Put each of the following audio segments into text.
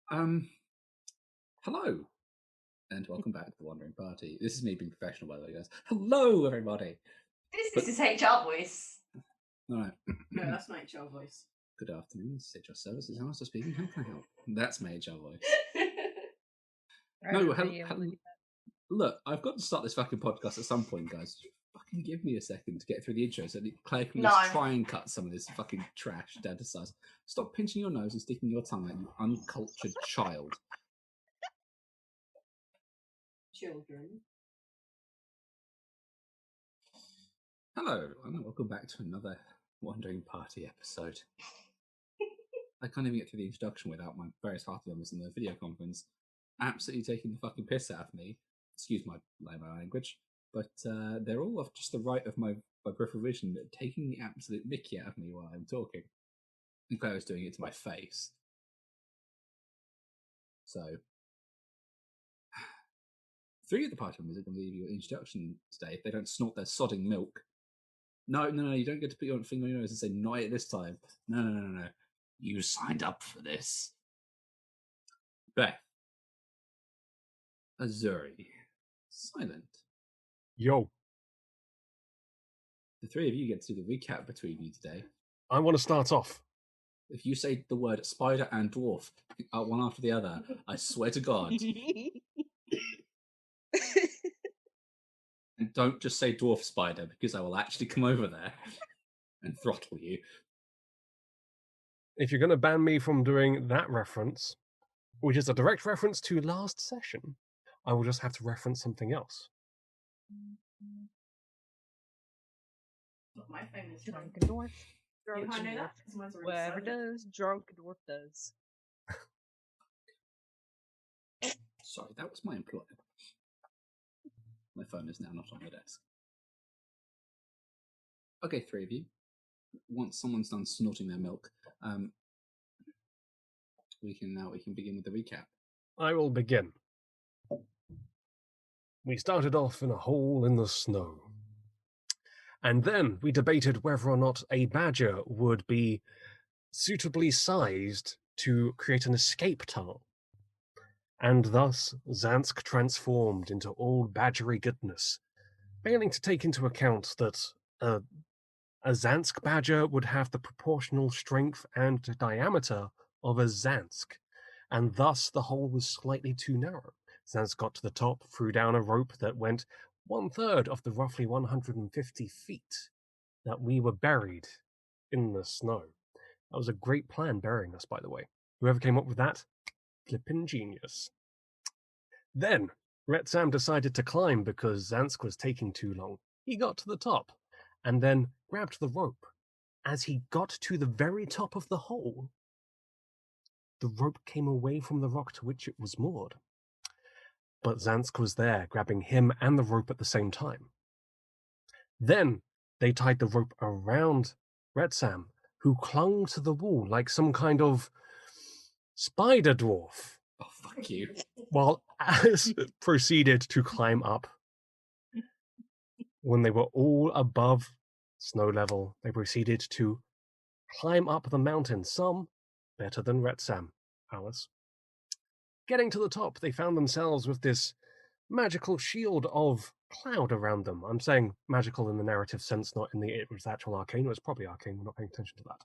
Um, Hello, and welcome back to the Wandering Party. This is me being professional, by the way, guys. Hello, everybody. This is HR voice. All right. No, that's my HR voice. Good afternoon. This is HR Services. How am I speaking? How can I help? That's my HR voice. No, look, I've got to start this fucking podcast at some point, guys. Fucking give me a second to get through the intro so that Claire can at least try and cut some of this fucking trash down to size. Stop pinching your nose and sticking your tongue out, you uncultured child. Children. Hello, everyone, and welcome back to another Wandering Party episode. I can't even get through the introduction without my various party members in the video conference absolutely taking the fucking piss out of me. Excuse my language, but they're all off just the right of my peripheral vision, taking the absolute mickey out of me while I'm talking. I think I was doing it to my face. So, 3 of the party members are going to leave you an introduction today if they don't snort their sodding milk. No, you don't get to put your finger on your nose and say, not it this time. No. You signed up for this. Beth. Azuri. Silent. Yo. The 3 of you get to do the recap between you today. I want to start off. If you say the word spider and dwarf one after the other, I swear to God. And don't just say dwarf spider, because I will actually come over there and throttle you. If you're going to ban me from doing that reference, which is a direct reference to last session, I will just have to reference something else. My famous Drunken dwarf. Drunken dwarf. Whatever does, drunken dwarf does. Sorry, that was my employer. My phone is now not on my desk. Okay, 3 of you. Once someone's done snorting their milk, we can begin with the recap. I will begin. We started off in a hole in the snow. And then we debated whether or not a badger would be suitably sized to create an escape tunnel. And thus, Zansk transformed into all badgery goodness, failing to take into account that a Zansk badger would have the proportional strength and diameter of a Zansk, and thus the hole was slightly too narrow. Zansk got to the top, threw down a rope that went 1/3 of the roughly 150 feet that we were buried in the snow. That was a great plan, burying us, by the way. Whoever came up with that, flippin' genius. Then, Retsam decided to climb because Zansk was taking too long. He got to the top, and then grabbed the rope. As he got to the very top of the hole, the rope came away from the rock to which it was moored. But Zansk was there, grabbing him and the rope at the same time. Then they tied the rope around Retsam, who clung to the wall like some kind of spider dwarf. Oh, fuck you. While Alice proceeded to climb up. When they were all above snow level, they proceeded to climb up the mountain, some better than Retsam, Alice. Getting to the top, they found themselves with this magical shield of cloud around them. I'm saying magical in the narrative sense, not in the it was actual arcane. It was probably arcane, we're not paying attention to that.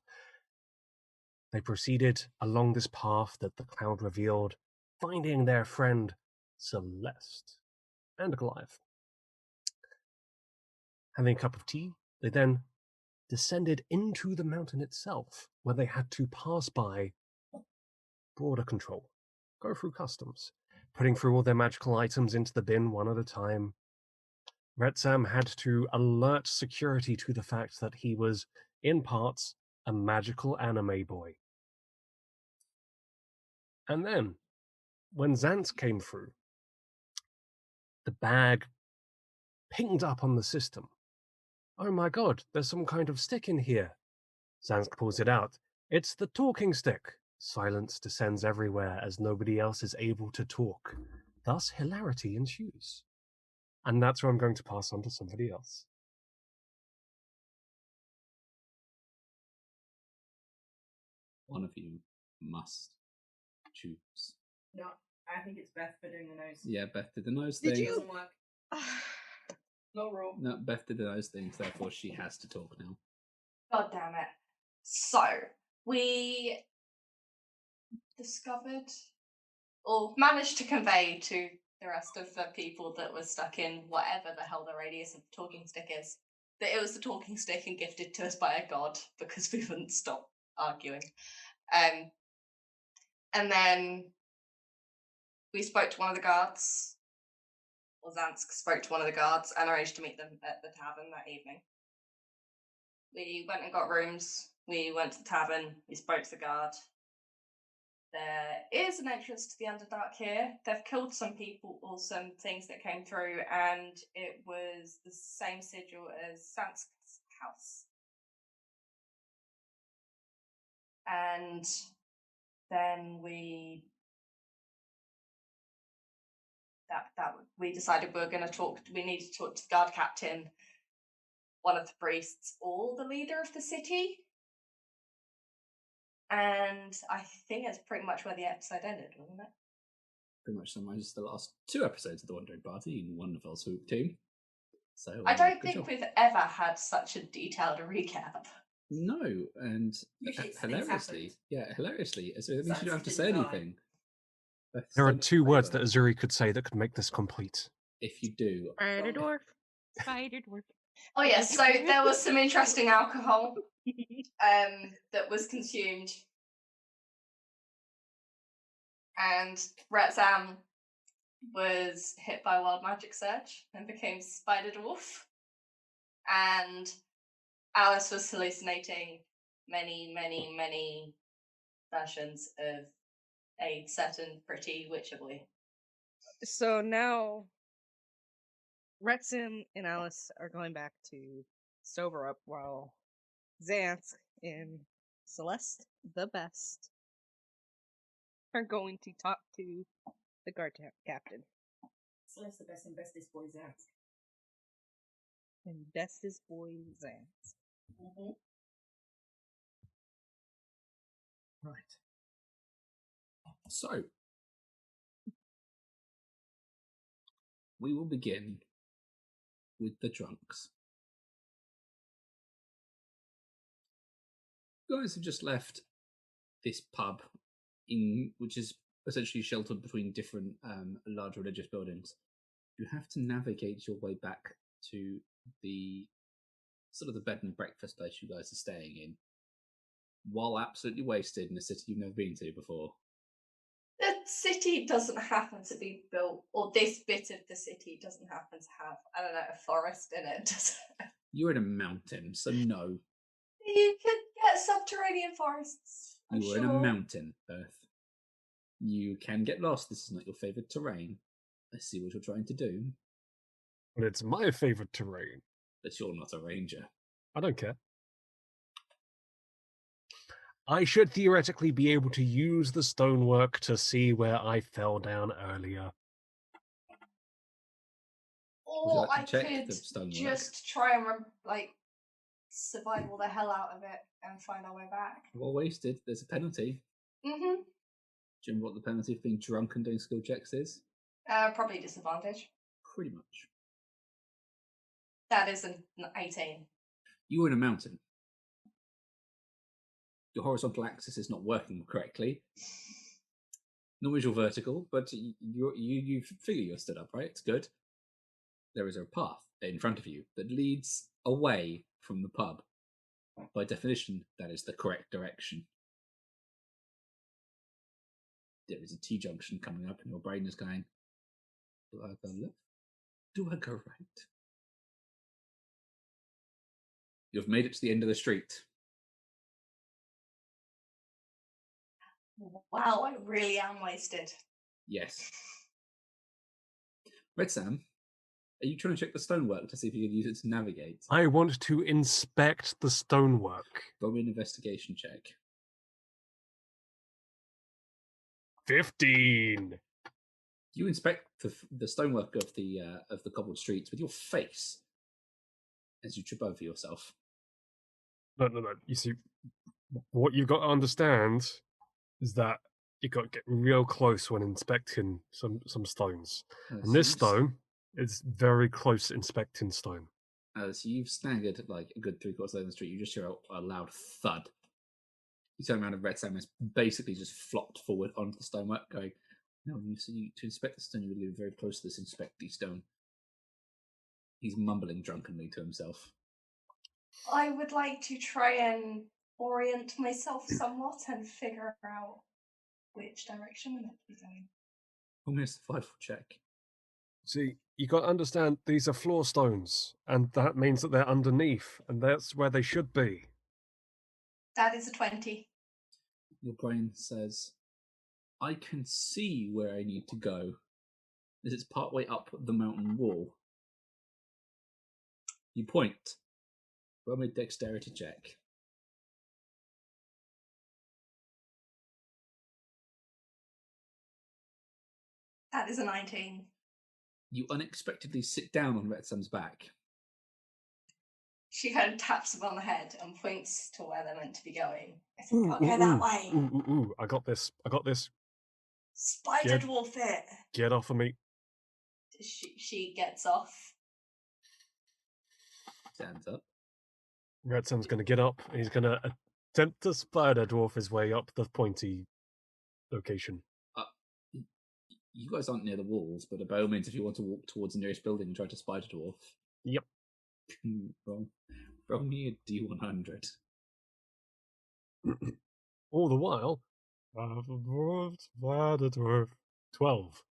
They proceeded along this path that the cloud revealed, finding their friend Celeste and Goliath. Having a cup of tea, they then descended into the mountain itself, where they had to pass by border control, go through customs, putting through all their magical items into the bin one at a time. Retsam had to alert security to the fact that he was, in parts, a magical anime boy. And then, when Zansk came through, the bag pinged up on the system. Oh my god, there's some kind of stick in here. Zansk pulls it out. It's the talking stick. Silence descends everywhere as nobody else is able to talk. Thus, hilarity ensues. And that's where I'm going to pass on to somebody else. One of you must tubes. No, I think it's Beth for doing the nose. Yeah, Beth did the nose Did thing. It you? doesn't work. No rule. No, Beth did the nose thing, so therefore she has to talk now. God damn it. So, we discovered, or managed to convey to the rest of the people that were stuck in whatever the hell the radius of the talking stick is, that it was the talking stick and gifted to us by a god, because we wouldn't stop arguing. And then we spoke to one of the guards, or Zansk spoke to one of the guards, and arranged to meet them at the tavern that evening. We went and got rooms, we went to the tavern, we spoke to the guard. There is an entrance to the Underdark here. They've killed some people or some things that came through, and it was the same sigil as Zansk's house. And then we decided we were going to talk. We needed to talk to the guard captain, one of the priests, or the leader of the city. And I think that's pretty much where the episode ended, wasn't it? Pretty much summarizes the last 2 episodes of the Wandering Party in one fell swoop team. So I don't good think job. we've ever had such a detailed recap. No, and Usually it's things hilariously, so at least you don't have to Zansk say didn't die. anything. Beth's There are done us a 2 words favour. that Azuri could say that could make this complete. If you do, Spider dwarf. Spider dwarf. Oh yeah, so there was some interesting alcohol that was consumed. And Retzam was hit by a wild magic surge and became Spider Dwarf. And Alice was hallucinating many versions of a certain pretty witcher boy. So now, Retsim and Alice are going back to sober up while Zansk and Celeste, the best, are going to talk to the guard captain. So it's the best and bestest boys out. And bestest boy Zansk. Mm-hmm. right. So we will begin with the drunks. You guys have just left this pub, which is essentially sheltered between different large religious buildings. You have to navigate your way back to the sort of the bed and breakfast place you guys are staying in, while absolutely wasted in a city you've never been to before. The city doesn't happen to be built, or this bit of the city doesn't happen to have, I don't know, a forest in it, does it? You're in a mountain, so no. You could get subterranean forests. I'm You are sure. in a mountain, Earth. You can get lost. This is not your favourite terrain. I see what you're trying to do, But it's my favourite terrain. but you're not a ranger. I don't care. I should theoretically be able to use the stonework to see where I fell down earlier. Or like to I check could the stonework? just try and survival the hell out of it and find our way back. Well wasted. There's a penalty. Mm-hmm. Do you remember what the penalty of being drunk and doing skill checks is? Probably disadvantage. Pretty much. That is an 18. You were in a mountain. Your horizontal axis is not working correctly. Nor is your vertical, but you figure you're stood up, right? It's good. There is a path in front of you that leads away from the pub. By definition, that is the correct direction. There is a T-junction coming up, and your brain is going, do I go left? Do I go right? You've made it to the end of the street. Wow, I really am wasted. Yes. Red Sam, are you trying to check the stonework to see if you can use it to navigate? I want to inspect the stonework. Roll me an investigation check. 15. You inspect the stonework of the cobbled streets with your face as you trip over yourself. No. You see, what you've got to understand is that You got to get real close when inspecting some stones. So And this you've- stone is very close to inspecting stone. So you've staggered like a good 3/4 of the street. You just hear a loud thud. You turn around and Red Sam has basically just flopped forward onto the stonework, going, "No, you see, to inspect the stone, you would live very close to this inspecty stone." He's mumbling drunkenly to himself. I would like to try and orient myself somewhat and figure out which direction we're meant to be going. Almost a 5-foot check. See, you got to understand these are floor stones, and that means that they're underneath, and that's where they should be. That is a 20. Your brain says, "I can see where I need to go. This is partway up the mountain wall." You point. Roll me a dexterity check. That is a 19. You unexpectedly sit down on Red Sam's back. She kind of taps him on the head and points to where they're meant to be going. I think I'll go that way. Ooh, I got this. Spider Get- dwarf it. Get off of me. She gets off. Stands up. Red Sam's going to get up. He's going to attempt to spider dwarf his way up the pointy location. You guys aren't near the walls, but by all means, if you want to walk towards the nearest building and try to spider dwarf. Yep. Roll me a D100. All the while, spider dwarf. 12.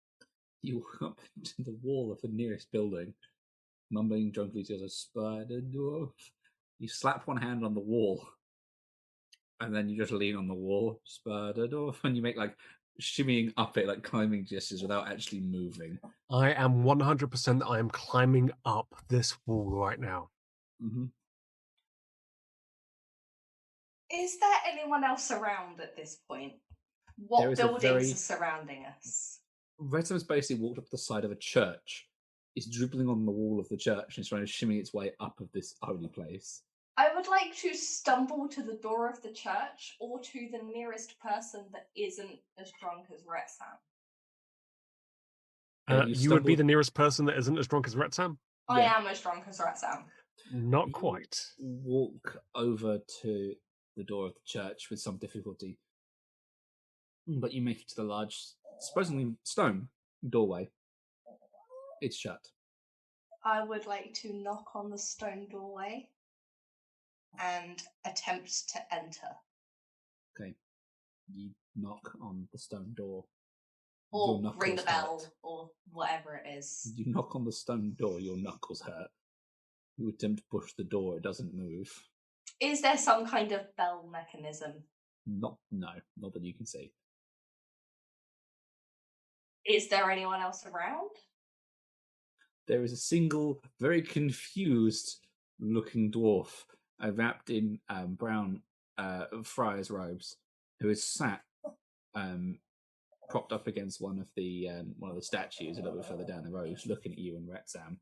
You walk up to the wall of the nearest building, mumbling drunkenly to a spider dwarf. You slap one hand on the wall, and then you just lean on the wall, spider dwarf, and you make like shimmying up it, like climbing gestures without actually moving. I am 100% I am climbing up this wall right now. Mm-hmm. Is there anyone else around at this point? What There is a buildings very- are surrounding us? Red Sam's basically walked up the side of a church. It's dribbling on the wall of the church and it's trying to shimmy its way up of this holy place. I would like to stumble to the door of the church or to the nearest person that isn't as drunk as Retsam. You You would be stumbled- the nearest person that isn't as drunk as Retsam? I Yeah. am as drunk as Retsam. Not You quite. Walk over to the door of the church with some difficulty, but you make it to the large, supposedly stone doorway. It's shut. I would like to knock on the stone doorway and attempt to enter. Okay. You knock on the stone door. Or Your ring the knuckles bell, hurt. or whatever it is. You knock on the stone door, your knuckles hurt. You attempt to push the door, it doesn't move. Is there some kind of bell mechanism? No, not that you can see. Is there anyone else around? There is a single, very confused looking dwarf wrapped in brown friar's robes who is sat propped up against one of the statues a little bit further down the road, looking at you and Retsam.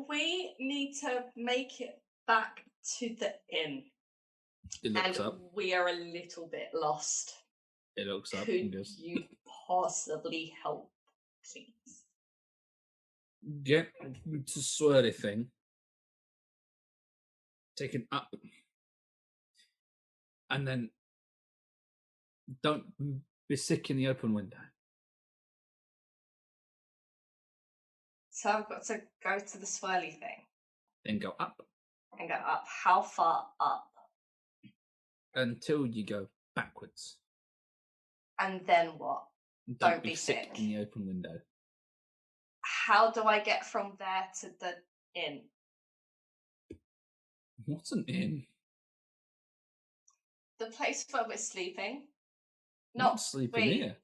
We need to make it back to the inn. It looks And up. we are a little bit lost. It looks up and Could goes, you possibly help, please? "Get to swirly thing. Taken up. And then don't be sick in the open window." So I've got to go to the swirly thing Then go up and go up. How far up? until you go backwards. And then what? Don't be sick sick. in the open window. How do I get from there to the inn? What's an inn? The place where we're sleeping? Not sleeping wait. here.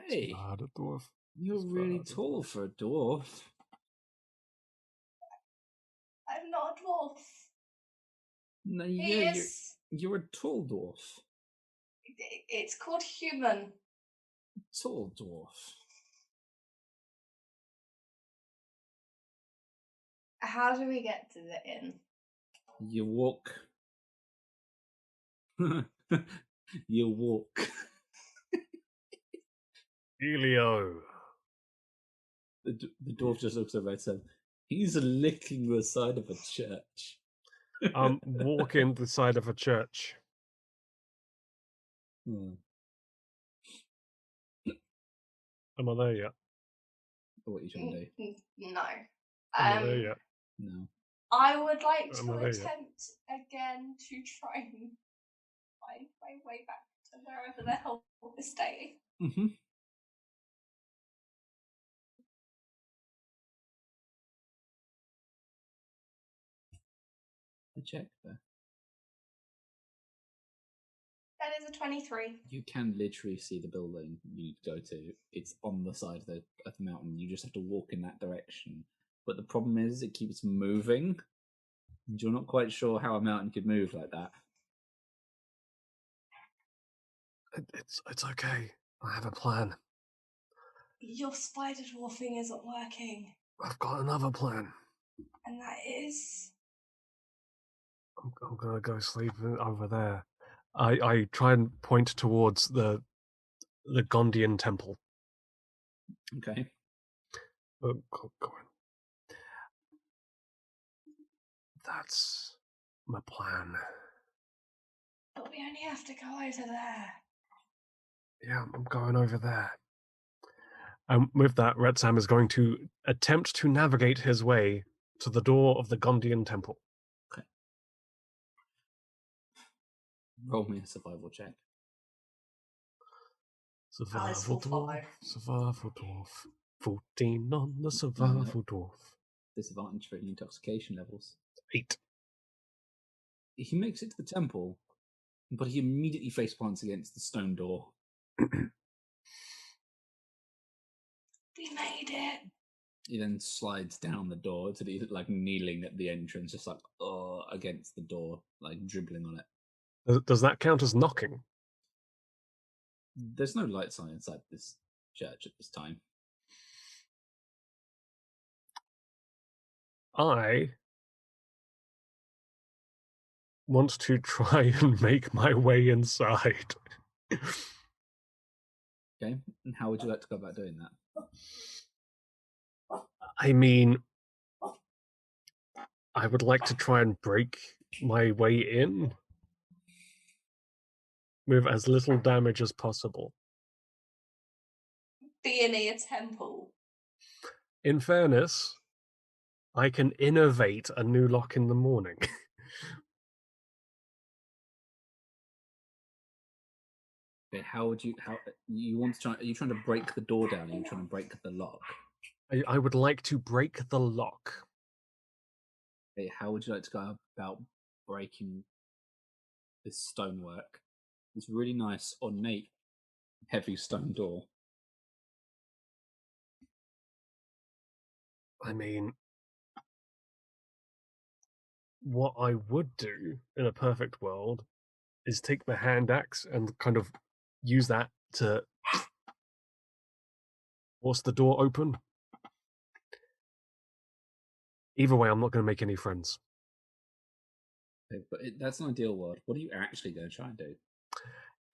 Hey, Spider dwarf. you're really Spider tall for a dwarf. I'm not a dwarf. No, He yeah, is. you're a tall dwarf. It's called human. Tall dwarf. How do we get to the inn? You walk. You walk. Elio. The dwarf just looks over and said, "He's licking the side of a church." Walking the side of a church. Hmm. Am I there yet? What are you trying to do? No. Am I there yet? No. I would like Am to I there yet? attempt again to try and find my way back to wherever the hell we're staying. Mm-hmm. A check there. That is a 23. You can literally see the building you need to go to. It's on the side of the mountain. You just have to walk in that direction. But the problem is, it keeps moving. And you're not quite sure how a mountain could move like that. It's okay. I have a plan. Your spider dwarfing isn't working. I've got another plan. And that is... I'm gonna go sleep over there. I try and point towards the Gondian temple. Okay. Oh, go on. That's my plan. But we only have to go over there. Yeah, I'm going over there. And with that, Red Sam is going to attempt to navigate his way to the door of the Gondian temple. Okay. Roll me a survival check. Survival dwarf. 14 on the survival dwarf. Disadvantage for any intoxication levels. 8. He makes it to the temple, but he immediately face plants against the stone door. We made it. He then slides down the door to the kneeling at the entrance, just against the door, dribbling on it. Does that count as knocking? There's no lights on inside this church at this time. I want to try and make my way inside. Okay, and how would you like to go about doing that? I mean, I would like to try and break my way in with as little damage as possible. Be near temple. In fairness, I can innovate a new lock in the morning. Okay, how you want to try? Are you trying to break the door down? Are you trying to break the lock? I would like to break the lock. Okay, how would you like to go about breaking this stonework? This really nice, ornate, heavy stone door. I mean, what I would do in a perfect world is take the hand axe and kind of use that to force the door open. Either way, I'm not going to make any friends. Okay, but that's an ideal world. What are you actually going to try and do?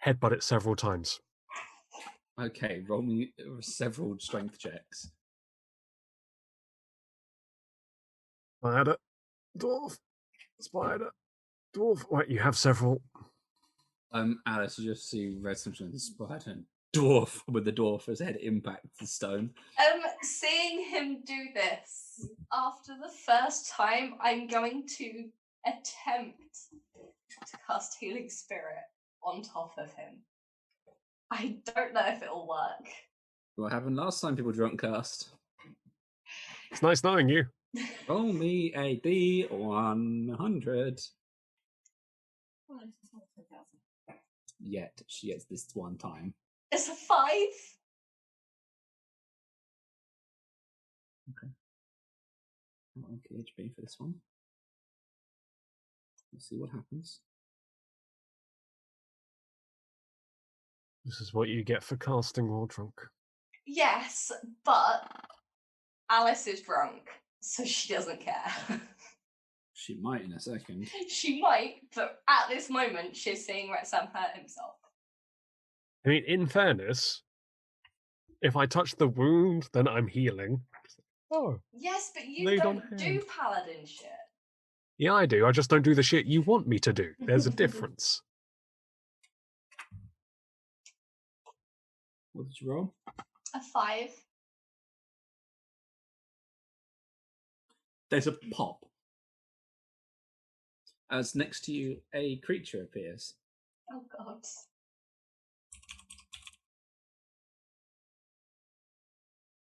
Headbutt it several times. Okay, roll me several strength checks. Spider, dwarf, spider, dwarf. Wait, you have several. Alice, you just see Red Simpson and Spider and dwarf with the dwarf as head impacts the stone. Seeing him do this, after the first time, I'm going to attempt to cast Healing Spirit on top of him. I don't know if it'll work. What happened last time people drunk cast? It's nice knowing you. Roll me a D100. Yet she gets this one time. It's a 5. Okay. Okay, HP for this one. Let's see what happens. This is what you get for casting while drunk. Yes, but Alice is drunk, so she doesn't care. She might in a second. She might, but at this moment, she's seeing Rexham hurt himself. I mean, in fairness, if I touch the wound, then I'm healing. Oh, Yes, but you Laid on don't do hand. paladin shit. yeah, I do. I just don't do the shit you want me to do. There's a difference. What did you roll? A 5. There's a pop. As next to you, a creature appears. Oh god.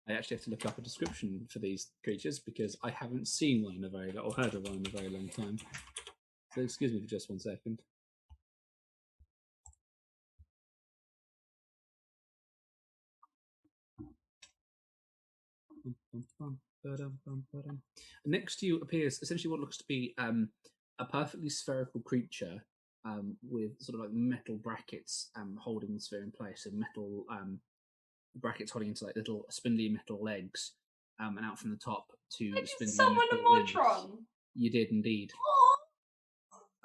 I actually have to look up a description for these creatures because I haven't seen one in a very or heard of one in a very long time. So excuse me for just 1 second. Next to you appears essentially what looks to be a perfectly spherical creature with sort of like metal brackets holding the sphere in place, and metal brackets holding into like little spindly metal legs, and out from the top to I just spindly summoned a metal wings. Modron. You did indeed.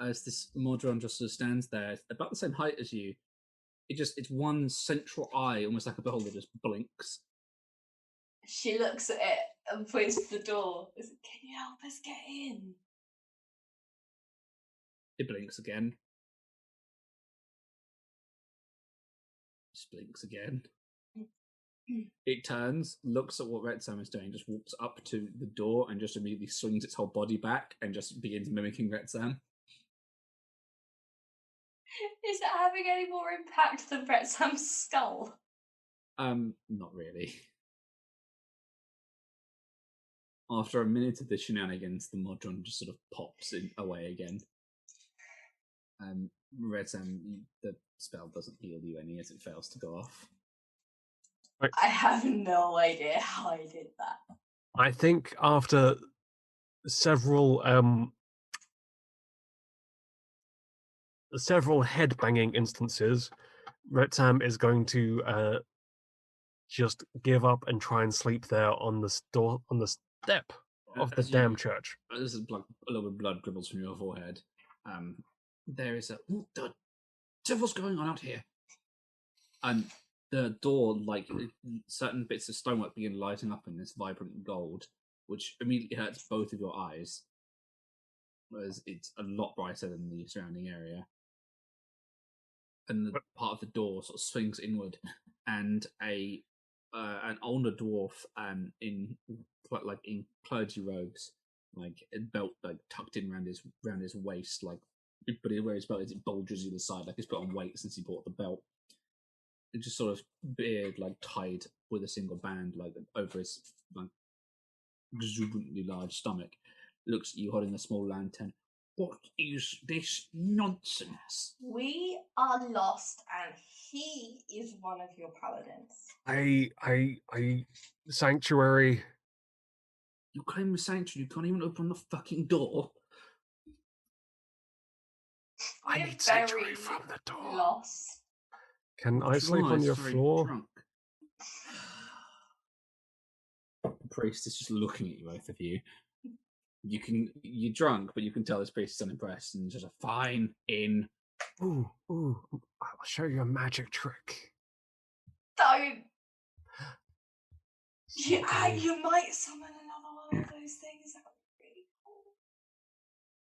As this Modron just sort of stands there, about the same height as you, it's one central eye, almost like a beholder, just blinks. She looks at it and points to the door. Can you help us get in? It blinks again. Just blinks again. It turns, looks at what Red Sam is doing, just walks up to the door and just immediately swings its whole body back and just begins mimicking Red Sam. Is it having any more impact than Retsam's skull? Not really. After a minute of the shenanigans, the Modron just sort of pops away again. Red Sam, the spell doesn't heal you any as it fails to go off. I have no idea how I did that. I think after several headbanging instances, Retam is going to just give up and try and sleep there on the step of the damn church. This is like a little bit of blood dribbles from your forehead. There is what the devil's going on out here? And the door, like certain bits of stonework, begin lighting up in this vibrant gold, which immediately hurts both of your eyes, whereas it's a lot brighter than the surrounding area. And the part of the door sort of swings inward, and an older dwarf in clergy robes, like a belt like tucked in around his waist, like but where his belt is, it bulges either side, like he's put on weight since he bought the belt. It's just sort of beard like tied with a single band like over his like exuberantly large stomach. Looks at you holding a small lantern. What is this nonsense? We are lost, and he is one of your paladins. I sanctuary. You claim the sanctuary, you can't even open the fucking door. I need sanctuary from the door. Lost. Can I sleep on your floor? Drunk. The priest is just looking at you, both of you. You're drunk, but you can tell this priest is unimpressed and just a fine in. Ooh, I'll show you a magic trick. Don't. Yeah, you might summon another one of those things. That would be really cool.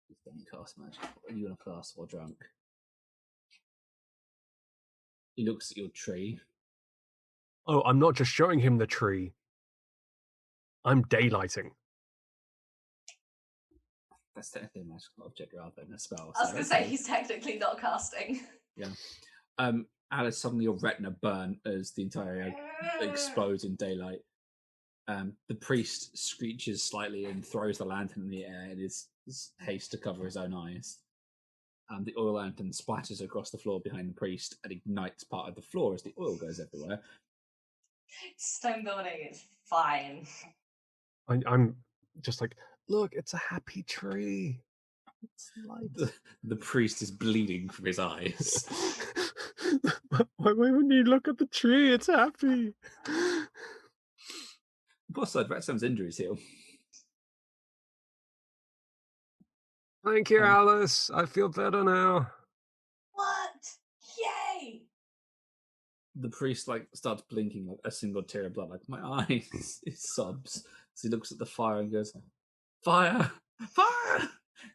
He's going to cast magic. Are you going to cast or drunk? He looks at your tree. Oh, I'm not just showing him the tree. I'm daylighting. That's technically a magical object rather than a spell. I was going to say, he's technically not casting. Yeah. Alice, suddenly your retina burn as the entire area explodes in daylight. The priest screeches slightly and throws the lantern in the air in his haste to cover his own eyes. The oil lantern splatters across the floor behind the priest and ignites part of the floor as the oil goes everywhere. Stone building is fine. I'm just like, look, it's a happy tree. It's light. The priest is bleeding from his eyes. Why wouldn't you look at the tree? It's happy. Plus side, Ratsam's injuries heal. Thank you, Alice. I feel better now. What? Yay! The priest starts blinking like a single tear of blood. Like my eyes, he sobs as he looks at the fire and goes, "Fire, fire!"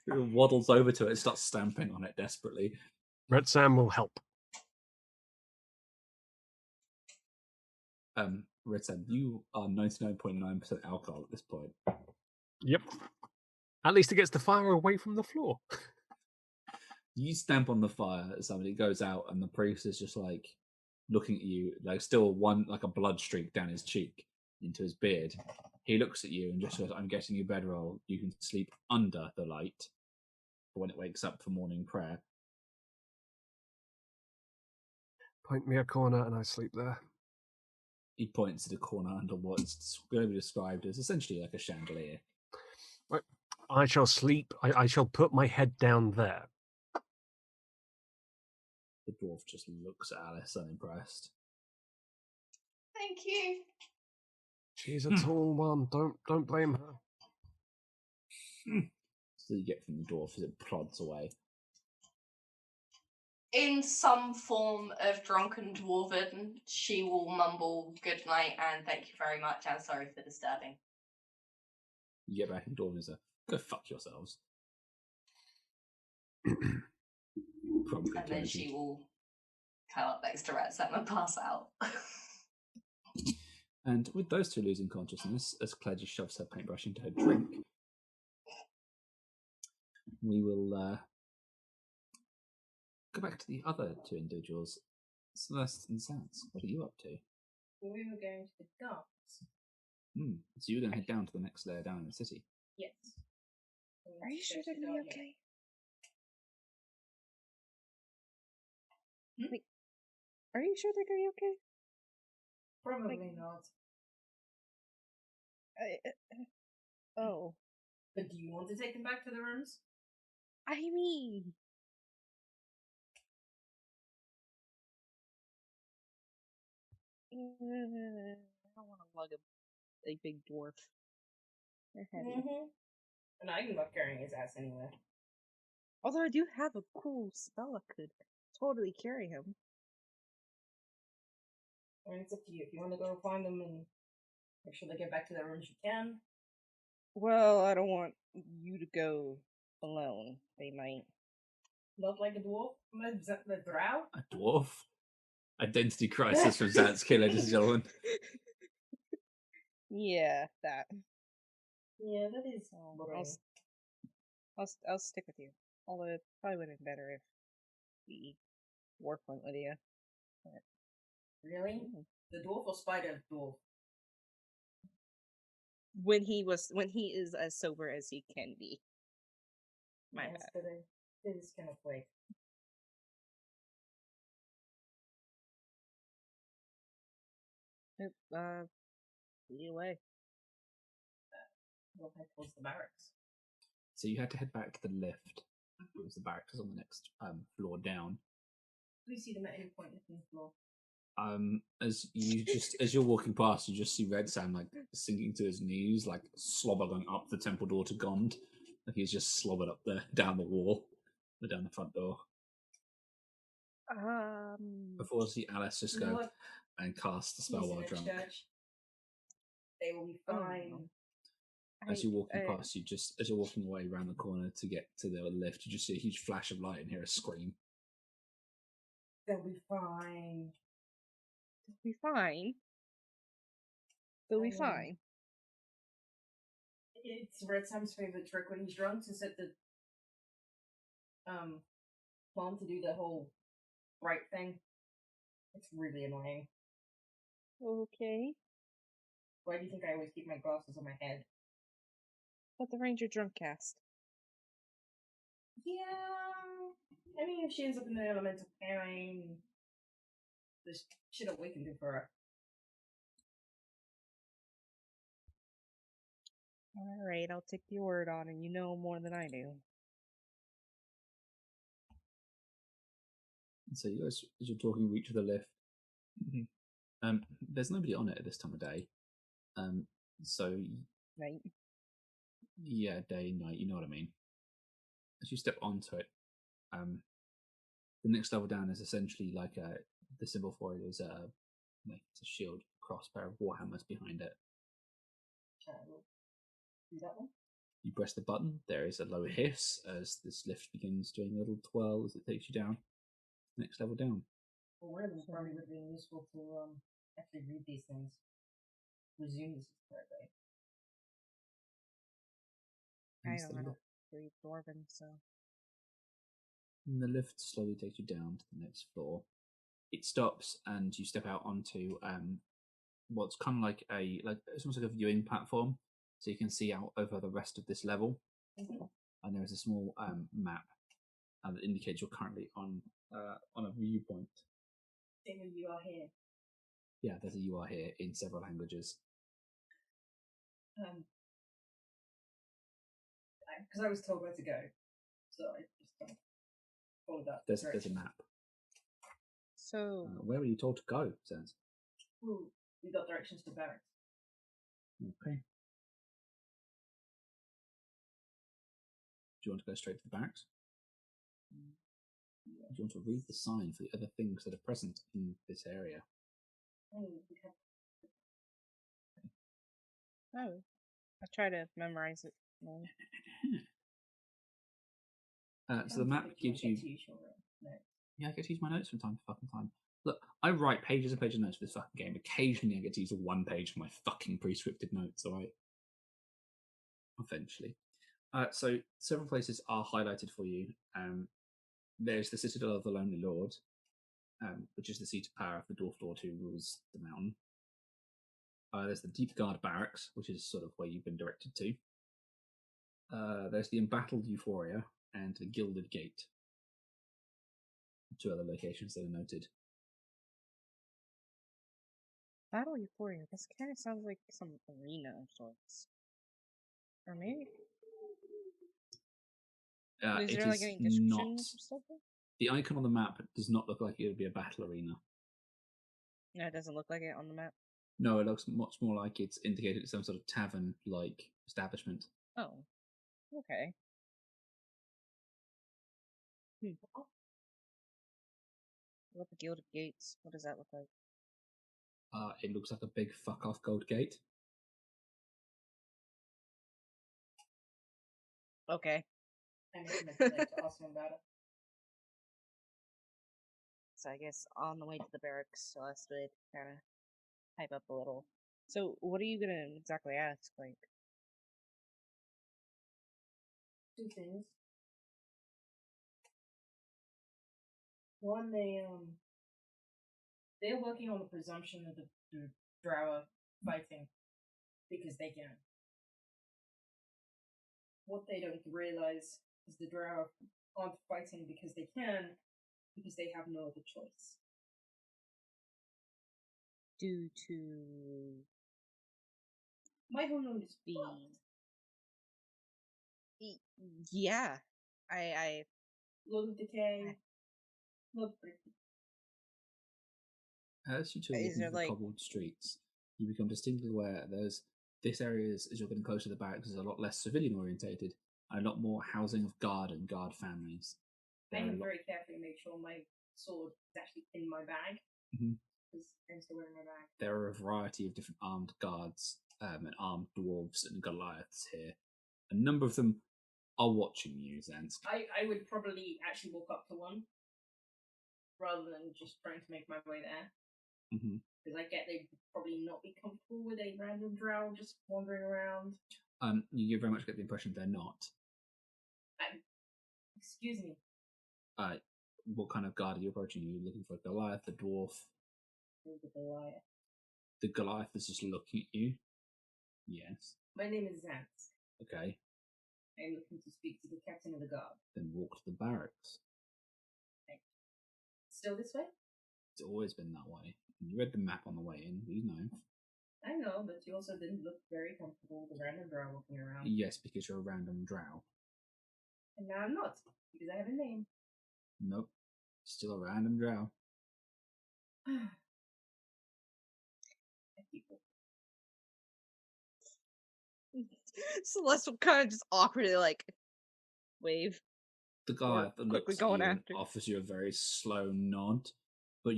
He waddles over to it and starts stamping on it desperately. Red Sam will help. Red Sam, you are 99.9% alcohol at this point. Yep. At least it gets the fire away from the floor. You stamp on the fire as somebody goes out, and the priest is just like looking at you, like still one like a blood streak down his cheek into his beard. He looks at you and just says, "I'm getting you bedroll. You can sleep under the light for when it wakes up for morning prayer." Point me a corner and I sleep there. He points to the corner under what's going to be described as essentially like a chandelier. Right. I shall sleep. I shall put my head down there. The dwarf just looks at Alice unimpressed. Thank you. She's a tall one. Don't blame her. So you get from the dwarf as it plods away. In some form of drunken dwarven, she will mumble good night and thank you very much and sorry for disturbing. You get back in dwarven and say, "Go fuck yourselves." Probably And then she will come up next to Red Sam and pass out. And with those two losing consciousness, as Cledgy shoves her paintbrush into her drink, we will go back to the other two individuals. Celeste and Sans, what are you up to? We were going to the guards. So you're going to head down to the next layer down in the city? Yes. Are you sure they're gonna be okay? Like, are you sure they're gonna be okay? Probably not. Oh. But do you want to take them back to the rooms? I mean... I don't want to lug a big dwarf. They're heavy. And I can love carrying his ass anywhere. Although I do have a cool spell I could totally carry him. I mean, it's up to you. If you want to go find them and make sure they get back to their rooms, you can. Well, I don't want you to go alone. They might. Not like a dwarf? The drow? A dwarf? Identity crisis from Zansky, ladies and gentlemen. Yeah, that. Yeah, that is. I'll stick with you. Although it probably would have been better if the dwarf went with you. But... Really? The dwarf or spider dwarf? When he is as sober as he can be. My bad. But it is kind of like. Lead away. We'll head towards the barracks. So you had to head back to the lift. Because the barracks is on the next floor down. We see them at any point in the floor. As you're walking past, you just see Red Sam like sinking to his knees, like slobber going up the temple door to Gond. Like he's just slobbered up there down the wall, or down the front door. Before I see Alice just go and cast the spell while drunk. They will be fine. As you're walking past, as you're walking away around the corner to get to the lift, you just see a huge flash of light and hear a scream. They'll be fine. They'll be fine. They'll be fine. It's Red Sam's favorite trick when he's drunk to set the plum to do the whole bright thing. It's really annoying. Okay. Why do you think I always keep my glasses on my head? But the Ranger drunk cast. Yeah. I mean, if she ends up in the elemental pain, this shit up we can do for her. Alright, I'll take your word on it. You know more than I do. So you guys, as you're talking, reach the lift. There's nobody on it at this time of day. So Night. Yeah, day, night. You know what I mean. as you step onto it, the next level down is essentially like the symbol for it is like it's a shield, crossbow of warhammers behind it. Do that one. You press the button. There is a low hiss as this lift begins doing a little twirl as it takes you down. Next level down. Well, one of them probably would have been useful to actually read these things. Resume this correctly. I Hence don't the know. lift. Read Dwarven, so. And the lift slowly takes you down to the next floor. It stops and you step out onto what's kind of like it's almost like a viewing platform, so you can see out over the rest of this level. Mm-hmm. And there is a small map that indicates you're currently on a viewpoint. Same as you are here. Yeah, there's a "you are here" in several languages. Because I was told where to go, so I just followed that. There's a map. So. Where were you told to go, Sans? Ooh, we got directions to barracks. Okay. Do you want to go straight to the barracks? Yeah. Do you want to read the sign for the other things that are present in this area? Oh, I try to memorize it. No. So the map gives you. Yeah, I get to use my notes from time to fucking time. Look, I write pages and pages of notes for this fucking game. Occasionally, I get to use one page for my fucking pre-scripted notes. All right. Eventually. So several places are highlighted for you. There's the Citadel of the Lonely Lord, which is the seat of power of the Dwarf Lord who rules the mountain. There's the Deep Guard Barracks, which is sort of where you've been directed to. There's the Embattled Euphoria and the Gilded Gate. Two other locations that are noted. Battle Euphoria. This kind of sounds like some arena of sorts. Or maybe. Is there like any descriptions or something? The icon on the map does not look like it would be a battle arena. No, it doesn't look like it on the map. No, it looks much more like it's indicated as some sort of tavern-like establishment. Oh, okay. What about the Gilded Gates? What does that look like? It looks like a big fuck-off gold gate. Okay. I need to ask him about it. So I guess on the way to the barracks, Celeste would kind of hype up a little. So what are you gonna exactly ask? Like, two things. One, they're working on the presumption of the Drow are fighting because they can. What they don't realize is the Drow aren't fighting because they can, because they have no other choice. due to My whole nose is the fucked. yeah, I Lord of Decay. Lord of Decay. As you two are Is walking there, through the like- cobbled streets, you become distinctly aware this area is, as you're getting closer to the barracks, is a lot less civilian orientated and a lot more housing of guard and guard families. I There are a have lot- very carefully made sure my sword is actually in my bag. Mhm. Because I'm still wearing my bag. There are a variety of different armed guards and armed dwarves and Goliaths here. A number of them are watching you, Zansk. I would probably actually walk up to one rather than just trying to make my way there. Mm-hmm. Because I get they'd probably not be comfortable with a random drow just wandering around. You very much get the impression they're not. Excuse me. What kind of guard are you approaching? Are you looking for a Goliath, a dwarf? The Goliath. The Goliath is just looking at you. Yes. My name is Zantz. Okay. I'm looking to speak to the captain of the guard. Then walk to the barracks. Still this way? It's always been that way. You read the map on the way in. You know. I know, but you also didn't look very comfortable with a random drow walking around. Yes, because you're a random drow. And now I'm not, because I have a name. Nope. Still a random drow. Celeste will kind of just awkwardly like wave. The guy that quickly looks at going you and after. offers you a very slow nod, but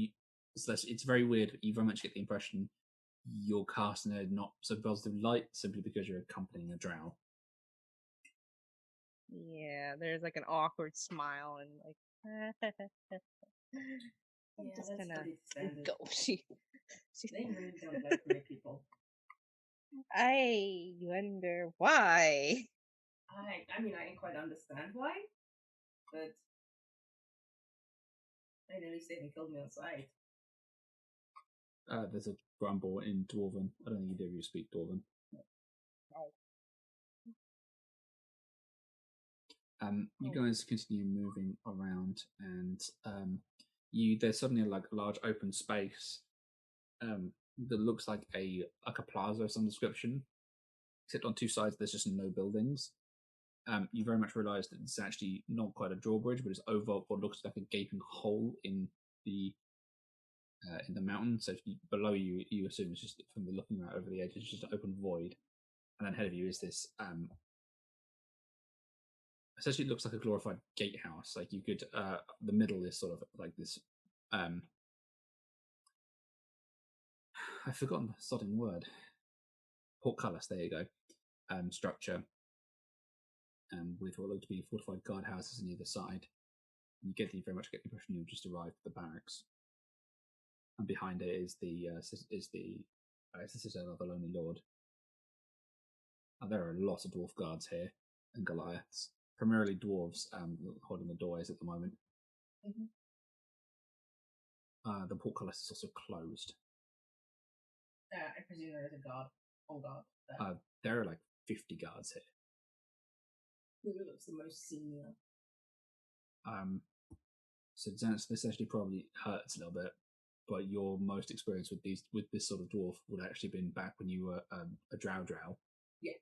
it's very weird. You very much get the impression you're casting a not so positive light simply because you're accompanying a drow. Yeah, there's like an awkward smile and like. I'm Yeah, just that's gonna pretty standard. go. She They really don't like my people. I wonder why. I mean, I quite understand why, but at least they haven't killed me on sight. There's a grumble in Dwarven. I don't think either of you speak Dwarven. You guys continue moving around, and there's suddenly like a large open space that looks like a plaza of some description. Except on two sides, there's just no buildings. You very much realise that it's actually not quite a drawbridge, but it's over what looks like a gaping hole in the mountain. So below you, you assume it's just from the looking out over the edge, it's just an open void, and then ahead of you is this. Essentially, it looks like a glorified gatehouse. Like you could, the middle is sort of like this. I've forgotten the sodding word. Portcullis. There you go. Structure. With what look to be fortified guardhouses on either side. You very much get the impression you've just arrived at the barracks, and behind it is the citadel of the Lonely Lord. There are lots of dwarf guards here and Goliaths, primarily dwarves, holding the doorways at the moment. Mm-hmm. The portcullis is also closed. I presume there is a guard, on guard. There are like 50 guards here. Who looks the most senior? So this actually probably hurts a little bit, but your most experience with this sort of dwarf would actually been back when you were a drow. Yeah.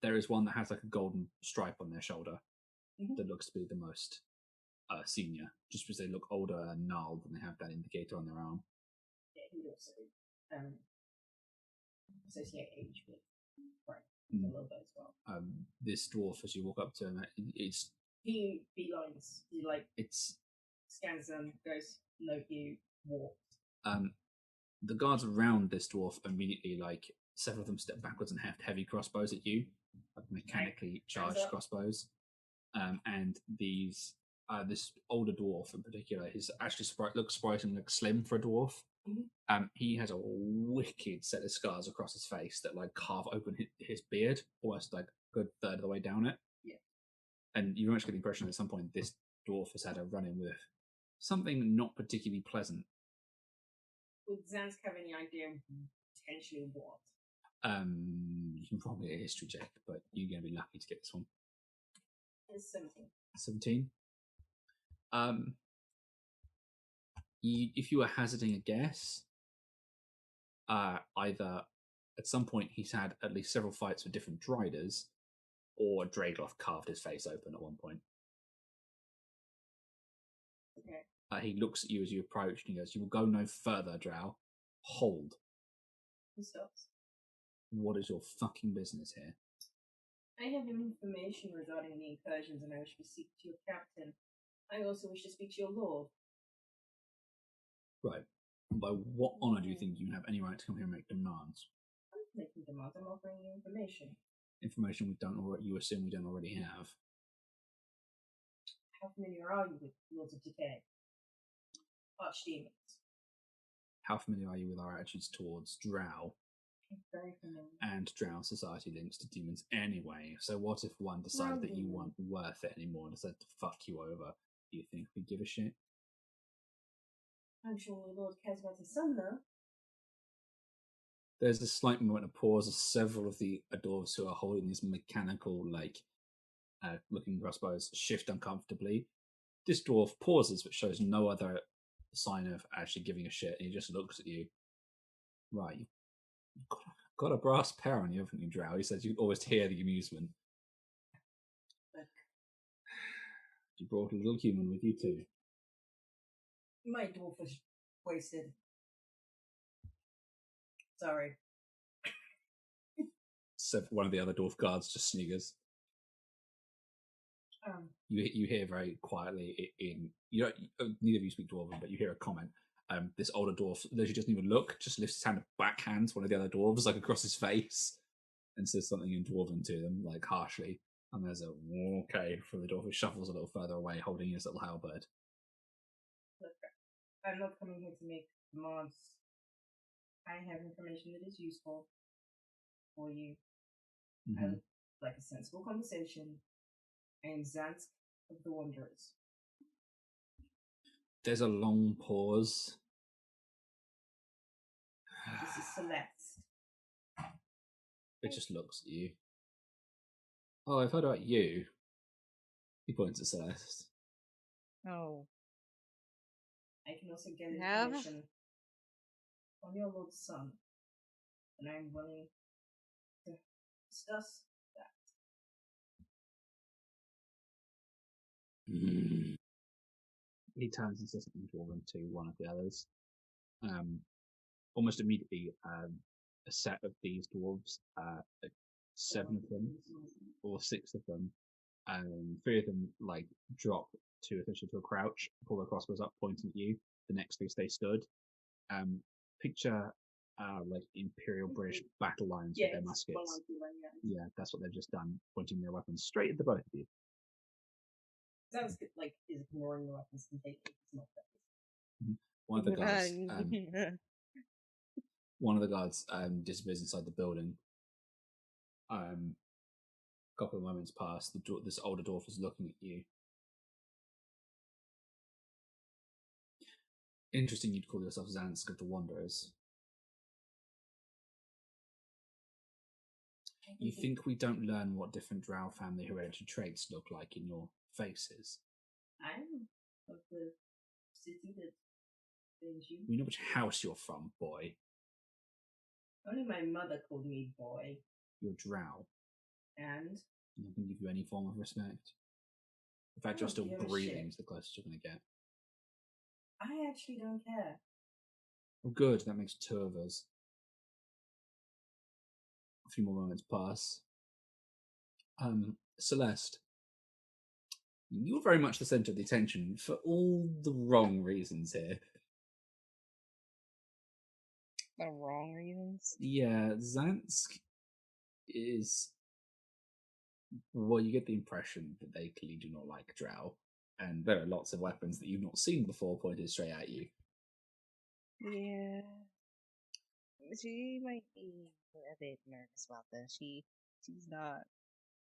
There is one that has like a golden stripe on their shoulder Mm-hmm. that looks to be the most senior, just because they look older and gnarled and they have that indicator on their arm. Yeah, he would also associate age with a little bit as well. This dwarf, as you walk up to him, it's he beelines. He it's scans them, goes, note you, walks. The guards around this dwarf immediately, like several of them, step backwards and have heavy crossbows at you, like mechanically charged crossbows. And this older dwarf in particular, he's actually looks surprisingly slim for a dwarf. Mm-hmm. He has a wicked set of scars across his face that like carve open his beard, almost like a good third of the way down it. Yeah. And you much get the impression that at some point this dwarf has had a run-in with something not particularly pleasant. Would Zansk have any idea potentially what? You can probably get a history check, but you're going to be lucky to get this one. It's 17. 17. If you were hazarding a guess, either at some point he's had at least several fights with different driders, or Dragloff carved his face open at one point. Okay. He looks at you as you approach and he goes, "You will go no further, Drow. Hold." He stops. What is your fucking business here? I have information regarding the incursions and I wish to speak to your captain. I also wish to speak to your lord. Right. And by what honour do you think you have any right to come here and make demands? I'm not making demands, I'm offering you information. Information you assume we don't already have. How familiar are you with Lords of Decay? Archdemons. How familiar are you with our attitudes towards Drow? Very familiar. And Drow society links to demons anyway. So what if one decided that you weren't worth it anymore and decided to fuck you over? Do you think we give a shit? I'm sure the Lord cares about his son, though. There's a slight moment of pause as several of the dwarves who are holding these mechanical, looking crossbows shift uncomfortably. This dwarf pauses, but shows no other sign of actually giving a shit. And he just looks at you. Right, you've got a brass pair on you, haven't you, Drow? He says you always hear the amusement. Look. You brought a little human with you too. My dwarf was wasted. Sorry. So one of the other dwarf guards just sniggers. You hear very quietly in you don't neither of you speak dwarven, but you hear a comment. This older dwarf literally doesn't even look, just lifts his hand, backhands one of the other dwarves like across his face, and says something in dwarven to them, like harshly. And there's a okay from the dwarf who shuffles a little further away, holding his little halberd. Look, I'm not coming here to make demands. I have information that is useful for you. I would like a sensible conversation. I am Zansk of the Wanderers. There's a long pause. This is Celeste. It just looks at you. Oh, I've heard about you. He points at Celeste. Oh. I can also get Have? information from your Lord's son, and I'm willing to discuss that. He turns and says something to one of the others. Almost immediately, a set of these dwarves, 7 of them, or 6 of them, 3 of them like drop to essentially to a crouch, pull their crossbows up, pointing at you. The next 3 stay stood. Picture like Imperial British battle lines with their muskets. Yeah, that's what they've just done, pointing their weapons straight at the both of you. Sounds good, like is ignoring the weapons completely. It's not that. One of the guards, disappears inside the building. A couple of moments pass. This older dwarf is looking at you. Interesting, you'd call yourself Zansk of the Wanderers. You think we don't learn what different Drow family hereditary traits look like in your faces? I'm of the city that brings you. We know which house you're from, boy. Only my mother called me boy. You're Drow. And? I'm not going to give you any form of respect. In fact, you're still breathing is the closest you're going to get. I actually don't care. Oh, good. That makes 2 of us. A few more moments pass. Celeste, you're very much the centre of the attention for all the wrong reasons here. The wrong reasons? Yeah, Zansk is... Well, you get the impression that they clearly do not like Drow, and there are lots of weapons that you've not seen before pointed straight at you. Yeah. She might be a bit nervous about this.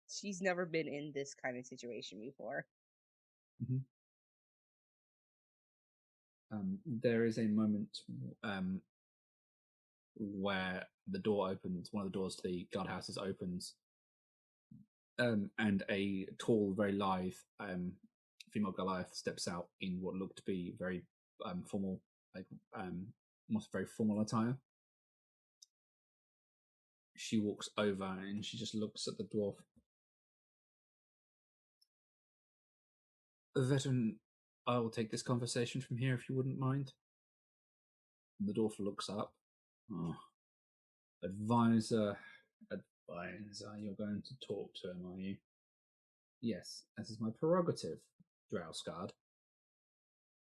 She's never been in this kind of situation before. Mm-hmm. There is a moment where the door opens, one of the doors to the guardhouses opens, and a tall, very lithe female Goliath steps out in what looked to be very formal, almost very formal attire. She walks over and she just looks at the dwarf. Veteran, I will take this conversation from here if you wouldn't mind. The dwarf looks up. Oh. Advisor, you're going to talk to him, are you? Yes, that is my prerogative, Drowsguard.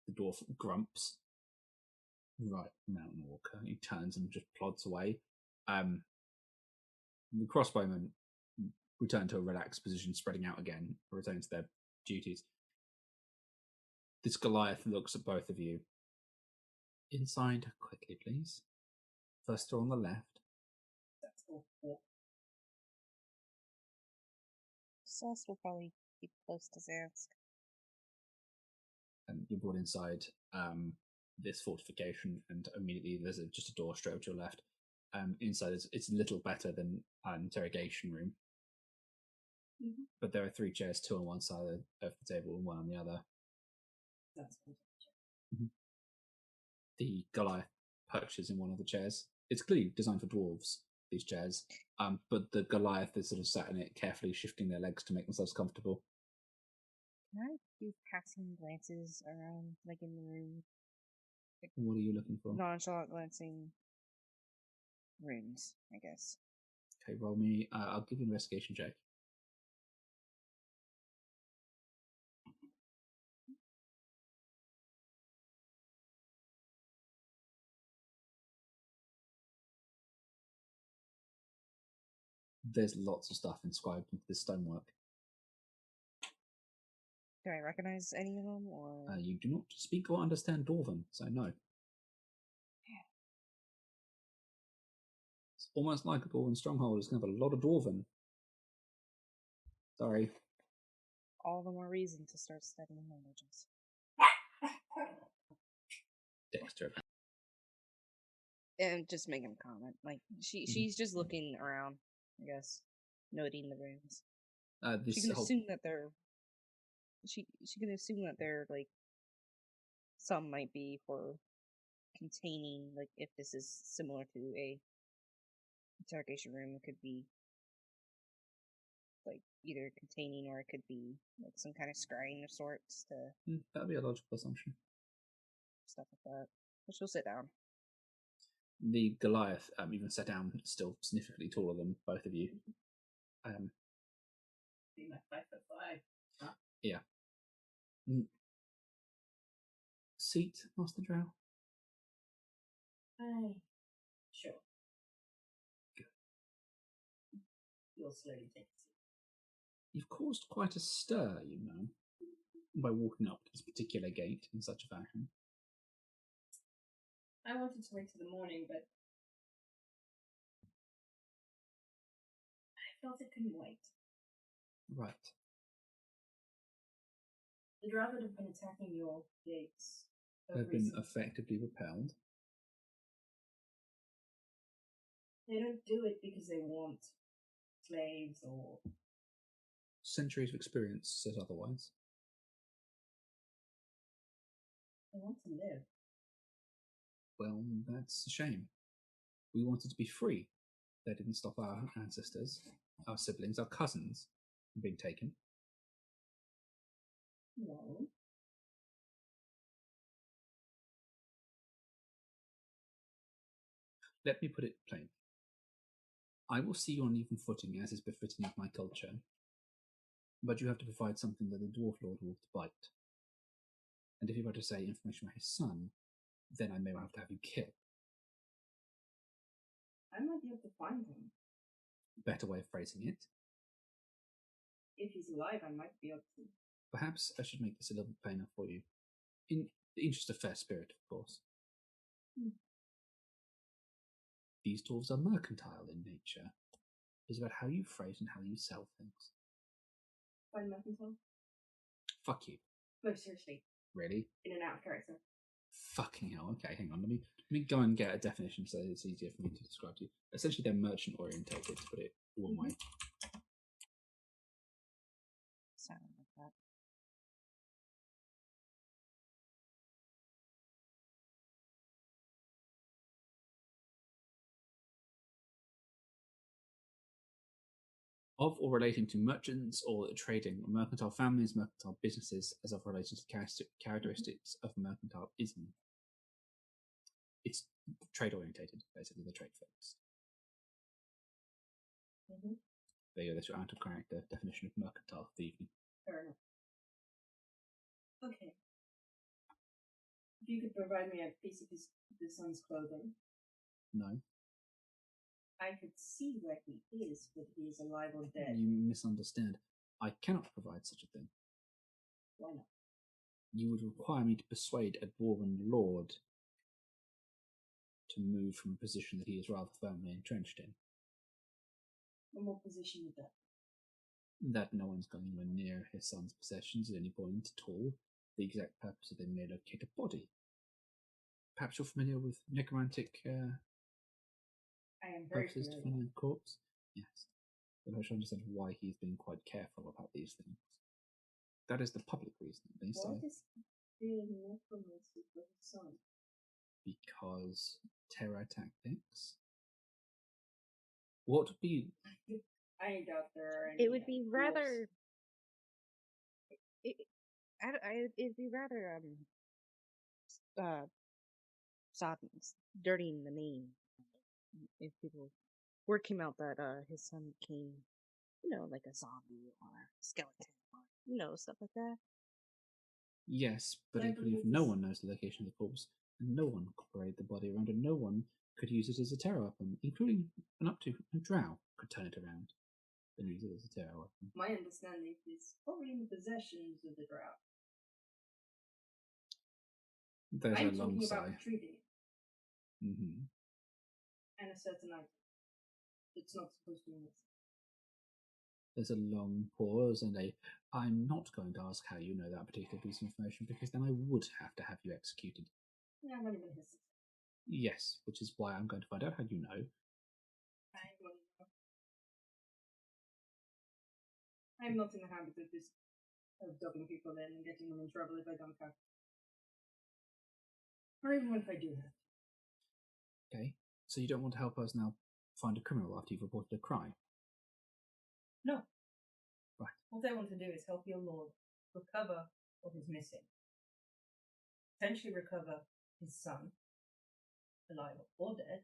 The dwarf grumps. Right, Mountain Walker. He turns and just plods away. The crossbowmen return to a relaxed position, spreading out again, returning to their duties. This Goliath looks at both of you. Inside, quickly, please. First door on the left. That's awful. Celeste will probably keep close to Zansk. You're brought inside this fortification, and immediately there's just a door straight to your left. Inside, it's a little better than an interrogation room. Mm-hmm. But there are 3 chairs, 2 on one side of the table and 1 on the other. That's Mm-hmm. The Goliath perches in one of the chairs. It's clearly designed for dwarves, these chairs. But the Goliath is sort of sat in it, carefully shifting their legs to make themselves comfortable. Can I do passing glances around, like in the room? What are you looking for? Nonchalant glancing rooms, I guess. Okay, roll me. I'll give you an investigation check. There's lots of stuff inscribed into this stonework. Do I recognize any of them, or You do not speak or understand Dwarven, so no. It's almost like a Dwarven stronghold is going to have a lot of Dwarven. Sorry. all the more reason to start studying languages? Dexter. And just making a comment. Like she's just looking around, I guess, noting the rooms. She can assume that they're. She can assume that they're like. Some might be for containing, like if this is similar to a interrogation room, it could be like either containing or it could be like some kind of scrying of sorts to. That'd be a logical assumption. Stuff like that. But she'll sit down. The Goliath even sat down, still significantly taller than both of you. Being like 5'5". Huh? Yeah. Seat, Master Drow? Aye. Sure. Good. You'll slowly take a seat. You've caused quite a stir, you know, by walking up to this particular gate in such a fashion. I wanted to wait till the morning, but I felt it couldn't wait. Right. The drow that have been attacking your gates They've been effectively repelled. They don't do it because they want slaves or... Centuries of experience says otherwise. They want to live. Well, that's a shame. We wanted to be free. That didn't stop our ancestors, our siblings, our cousins from being taken. No. Let me put it plain. I will see you on even footing, as is befitting of my culture, but you have to provide something that the Dwarf Lord will bite. And if you were to say information about his son, then I may well have to have you killed. I might be able to find him. Better way of phrasing it. If he's alive, I might be able to. Perhaps I should make this a little bit plainer for you. In the interest of fair spirit, of course. These dwarves are mercantile in nature. It's about how you phrase and how you sell things. Find mercantile? Fuck you. No, seriously. Really? In and out of character. Fucking hell. Okay, hang on. Let me go and get a definition so it's easier for me to describe to you. Essentially, they're merchant orientated, to put it one way. Sound like that. Of or relating to merchants or trading, mercantile families, mercantile businesses, as of relating to characteristics of mercantilism. It's trade orientated, basically, the trade focused. There you go, that's your out of character definition of mercantile for the evening. Fair enough. Okay. If you could provide me a piece of his son's clothing. No. I could see where he is, whether he is alive or dead. You misunderstand. I cannot provide such a thing. Why not? You would require me to persuade a dwarven lord to move from a position that he is rather firmly entrenched in. And what position would that? That no one's going anywhere near his son's possessions at any point at all. The exact purpose of them may locate a body. Perhaps you're familiar with necromantic I am very purposes to familiar. find a corpse? Yes. But I should understand why he's been quite careful about these things. That is the public reason, at least. Why is doing necromancy for his son? Because terror tactics. What would be... I doubt there are any. It would be rather. It'd be rather sodden, dirtying the name. If people word came out that his son became, like a zombie or a skeleton, or stuff like that. Yes, but I equally, if believe no this- one knows the location of the corpse, and no one could parade the body around, and no one could use it as a terror weapon, including an up to a drow could turn it around and use it as a terror weapon. My understanding is probably in the possessions of the drow. There's I'm a long talking sigh. about retrieving it Mm-hmm. and a certain item. It's not supposed to be missing. There's a long pause and I'm not going to ask how you know that particular piece of information because then I would have to have you executed. Yeah, I'm not even his. Yes, which is why I'm going to find out how you know. I'm not in the habit of just dubbing people in and getting them in trouble if I don't have. Or even if I do have. Okay, so you don't want to help us now find a criminal after you've reported a crime? No. Right. What I want to do is help your lord recover what is missing. Potentially recover his son, alive or dead,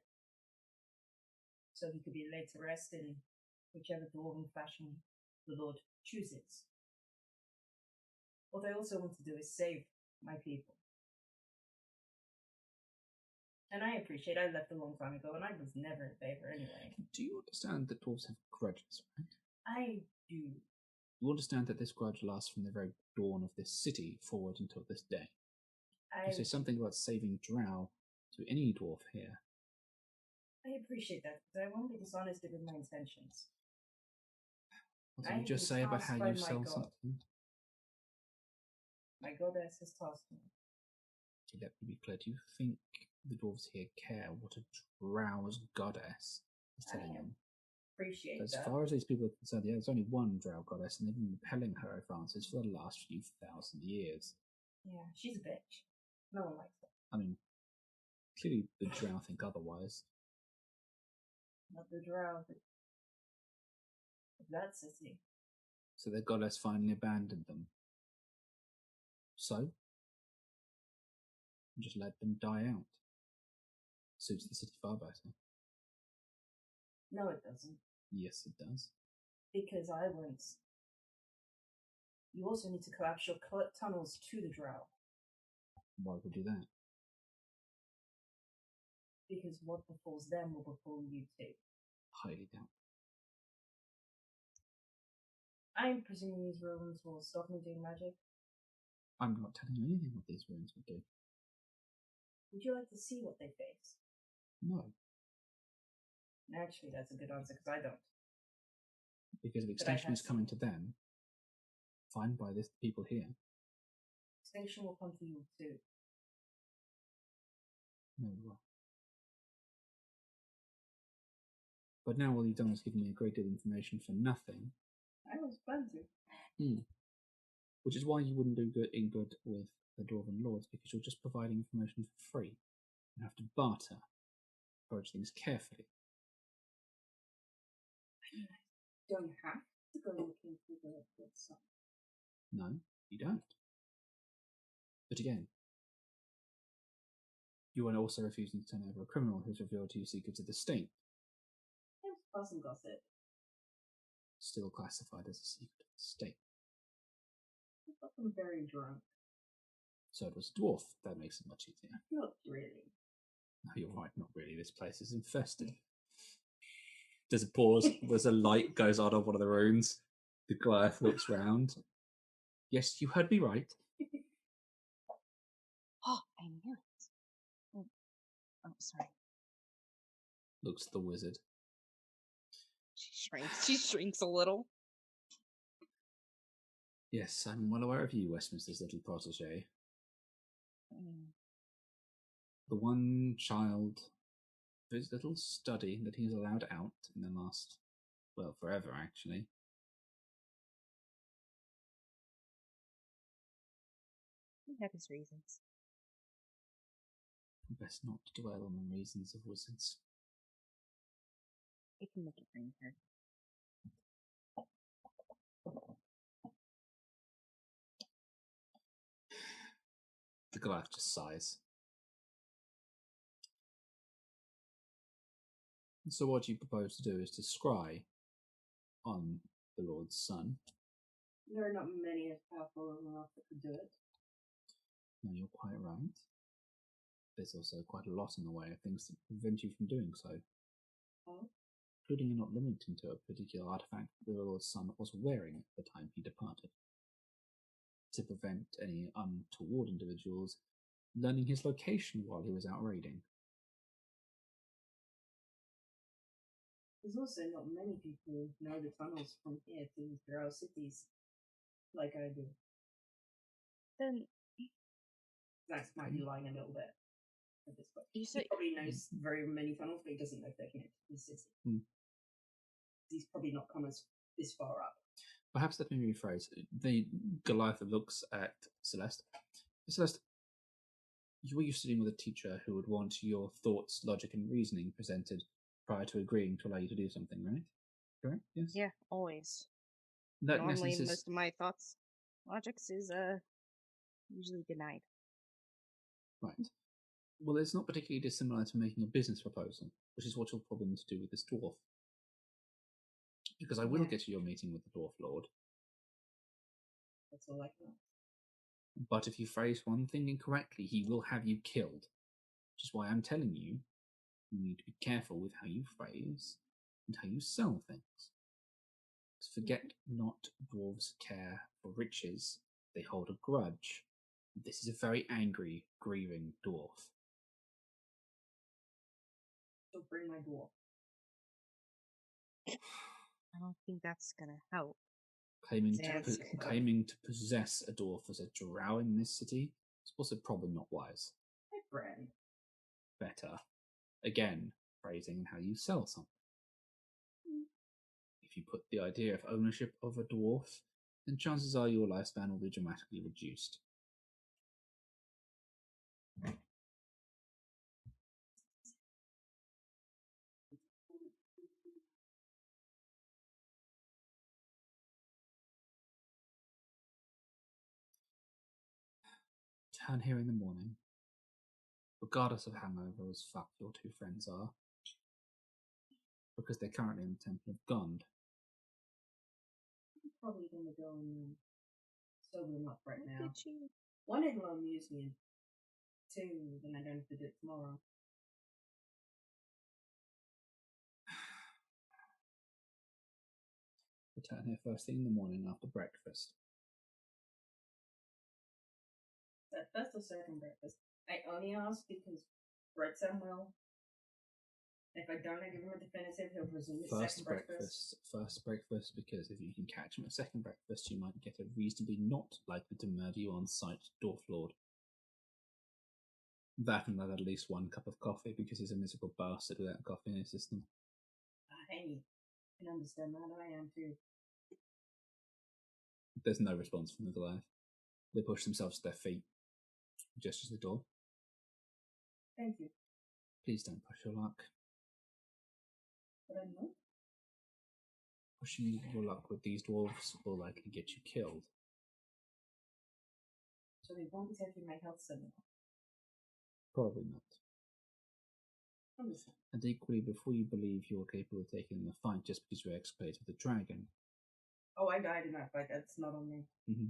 so he could be laid to rest in whichever dwarven fashion the Lord chooses. What I also want to do is save my people. And I appreciate I left a long time ago and I was never in favour anyway. Do you understand that dwarves have grudges, right? I do. You understand that this grudge lasts from the very dawn of this city forward until this day. You say something about saving drow to any dwarf here. I appreciate that, but I won't be dishonest with my intentions. What did you just say about how you sell something? My goddess has tasked me. Let me be clear. Do you think the dwarves here care what a drow's goddess is telling them? Appreciate as that. Far as these people are concerned, yeah, there's only one drow goddess, and they've been repelling her advances for the last few thousand years. Yeah, she's a bitch. No one likes her. I mean, clearly the drow think otherwise. Not the drow of that city. So their goddess finally abandoned them. So? Just let them die out. Suits the city far better. No, it doesn't. Yes, it does. Because I won't. You also need to collapse your tunnels to the drow. Why would you do that? Because what befalls them will befall you too. Highly doubt. I'm presuming these runes will stop me doing magic. I'm not telling you anything what these runes will do. Would you like to see what they face? No. Actually, that's a good answer, because I don't. Because if extinction is coming to them, fine by this people here. Extinction will come to you too. No way. But now all you've done is given me a great deal of information for nothing. I was fun to. Which is why you wouldn't do good with the Dwarven Lords, because you're just providing information for free. You have to barter. Approach things carefully. I don't have to go looking for the sun. No, you don't. But again, you are also refusing to turn over a criminal who's revealed to you secrets of the state. Yes, buzz and gossip. Still classified as a secret of the state. I thought I'm very drunk. So it was a dwarf. That makes it much easier. Not really. No, you're right, not really. This place is infested. There's a pause as a light goes on one of the runes. The Goliath looks round. Yes, you heard me right. Oh, I knew it. Oh, sorry. Looks at the wizard. She shrinks a little. Yes, I'm well aware of you, Westminster's little protege. The one child of his little study that he's allowed out in the last, well, forever actually. He had his reasons. Best not dwell on the reasons of wizards. It can make it rain here. The Goliath just sighs. So what you propose to do is to scry on the Lord's son. There are not many as powerful enough that could do it. No, you're quite right. there's also quite a lot in the way of things that prevent you from doing so. Oh. Including and not limiting to a particular artifact the Lord's son was wearing at the time he departed, to prevent any untoward individuals learning his location while he was out raiding. There's also not many people who know the tunnels from here to the Drow cities like I do. Then Zax might be lying a little bit at this point. you He said probably knows very many tunnels, but he doesn't know if they're connected to the city. He's probably not come this far up. Perhaps let me rephrase. The Goliath looks at Celeste. Celeste, you were used to dealing with a teacher who would want your thoughts, logic, and reasoning presented prior to agreeing to allow you to do something, right? Correct? Yes? yeah, always. That in Normally, essence is most of my thoughts, logics is usually denied. right. Well, it's not particularly dissimilar to making a business proposal, which is what you're probably to do with this dwarf. Because I will get to your meeting with the Dwarf Lord. That's all I can ask. But if you phrase one thing incorrectly, he will have you killed. Which is why I'm telling you, you need to be careful with how you phrase and how you sell things. Forget not dwarves care for riches, they hold a grudge. This is a very angry, grieving dwarf. So bring my dwarf. I don't think that's gonna help. Claiming Yes. to possess a dwarf as a drow in this city is also probably not wise. My friend. Better. Again, phrasing and how you sell something. If you put the idea of ownership of a dwarf, then chances are your lifespan will be dramatically reduced. Return here in the morning, regardless of hangover as fuck your two friends are, because they're currently in the Temple of Gond. I'm probably going to go and sober them up right now. Did you? One, it'll amuse me. Two, then I don't have to do it tomorrow. Return here first thing in the morning after breakfast. That's the second breakfast. I only ask because Brett said well. If I don't, I give him a definitive. He'll presume it's second breakfast. First breakfast, because if you can catch him at second breakfast, you might get a reasonably not likely to murder you on sight Dwarf Lord. That and at least one cup of coffee, because he's a miserable bastard without coffee in his system. Hey, I can understand that. I am too. There's no response from the Goliath. They push themselves to their feet. Gestures the door. Thank you. Please don't push your luck. But I know. Pushing your luck with these dwarves will likely get you killed. So they won't be taking my health center. Probably not. Understand. And equally, before you believe you're capable of taking the fight just because you escalated with the dragon. Oh, I died in that fight. That's not on me. Mm-hmm.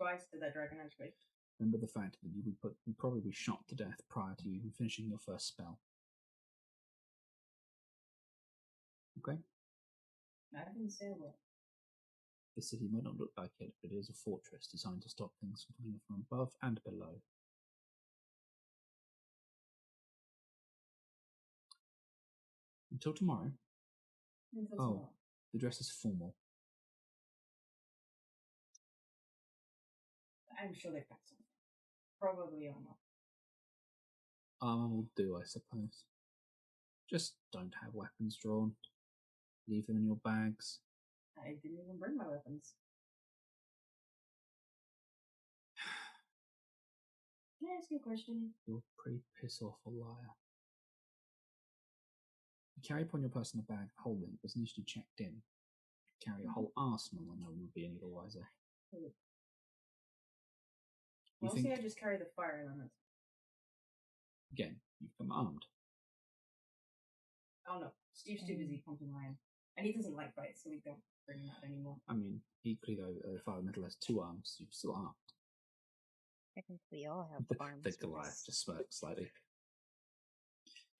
Twice did that dragon actually. Remember the fact that you would probably be shot to death prior to you even finishing your first spell. Okay? I didn't say a word. The city might not look like it, but it is a fortress designed to stop things from coming from above and below. Until tomorrow. Until tomorrow. The dress is formal. I'm sure they packed something. Probably armor. Armor will do, I suppose. Just don't have weapons drawn. Leave them in your bags. I didn't even bring my weapons. Can I ask you a question? You're a pretty piss-awful liar. You carry upon your person a bag of holding that was initially checked in. You carry a whole arsenal and no one would be any the wiser. Mostly I just carry the fire elements. Again, you've come armed. Oh no, Steve's too busy pumping iron. And he doesn't like fights, so we don't bring him out anymore. I mean, equally though, if our metal has two arms, you're still armed. Technically, all have arms. The Goliath just smirks slightly.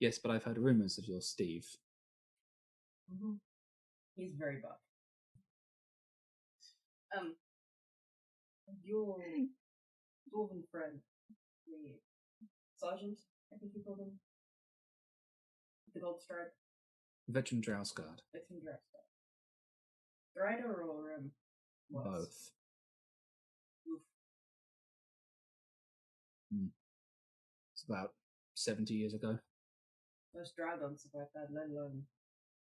Yes, but I've heard rumours of your Steve. Mm-hmm. He's very buff. Your dwarven friend, the sergeant, I think you called him, the gold stripe. Veteran Drousguard. Veteran Drousguard. Strider or what? Both. Oof. It's about 70 years ago. Most dragons survived that, let alone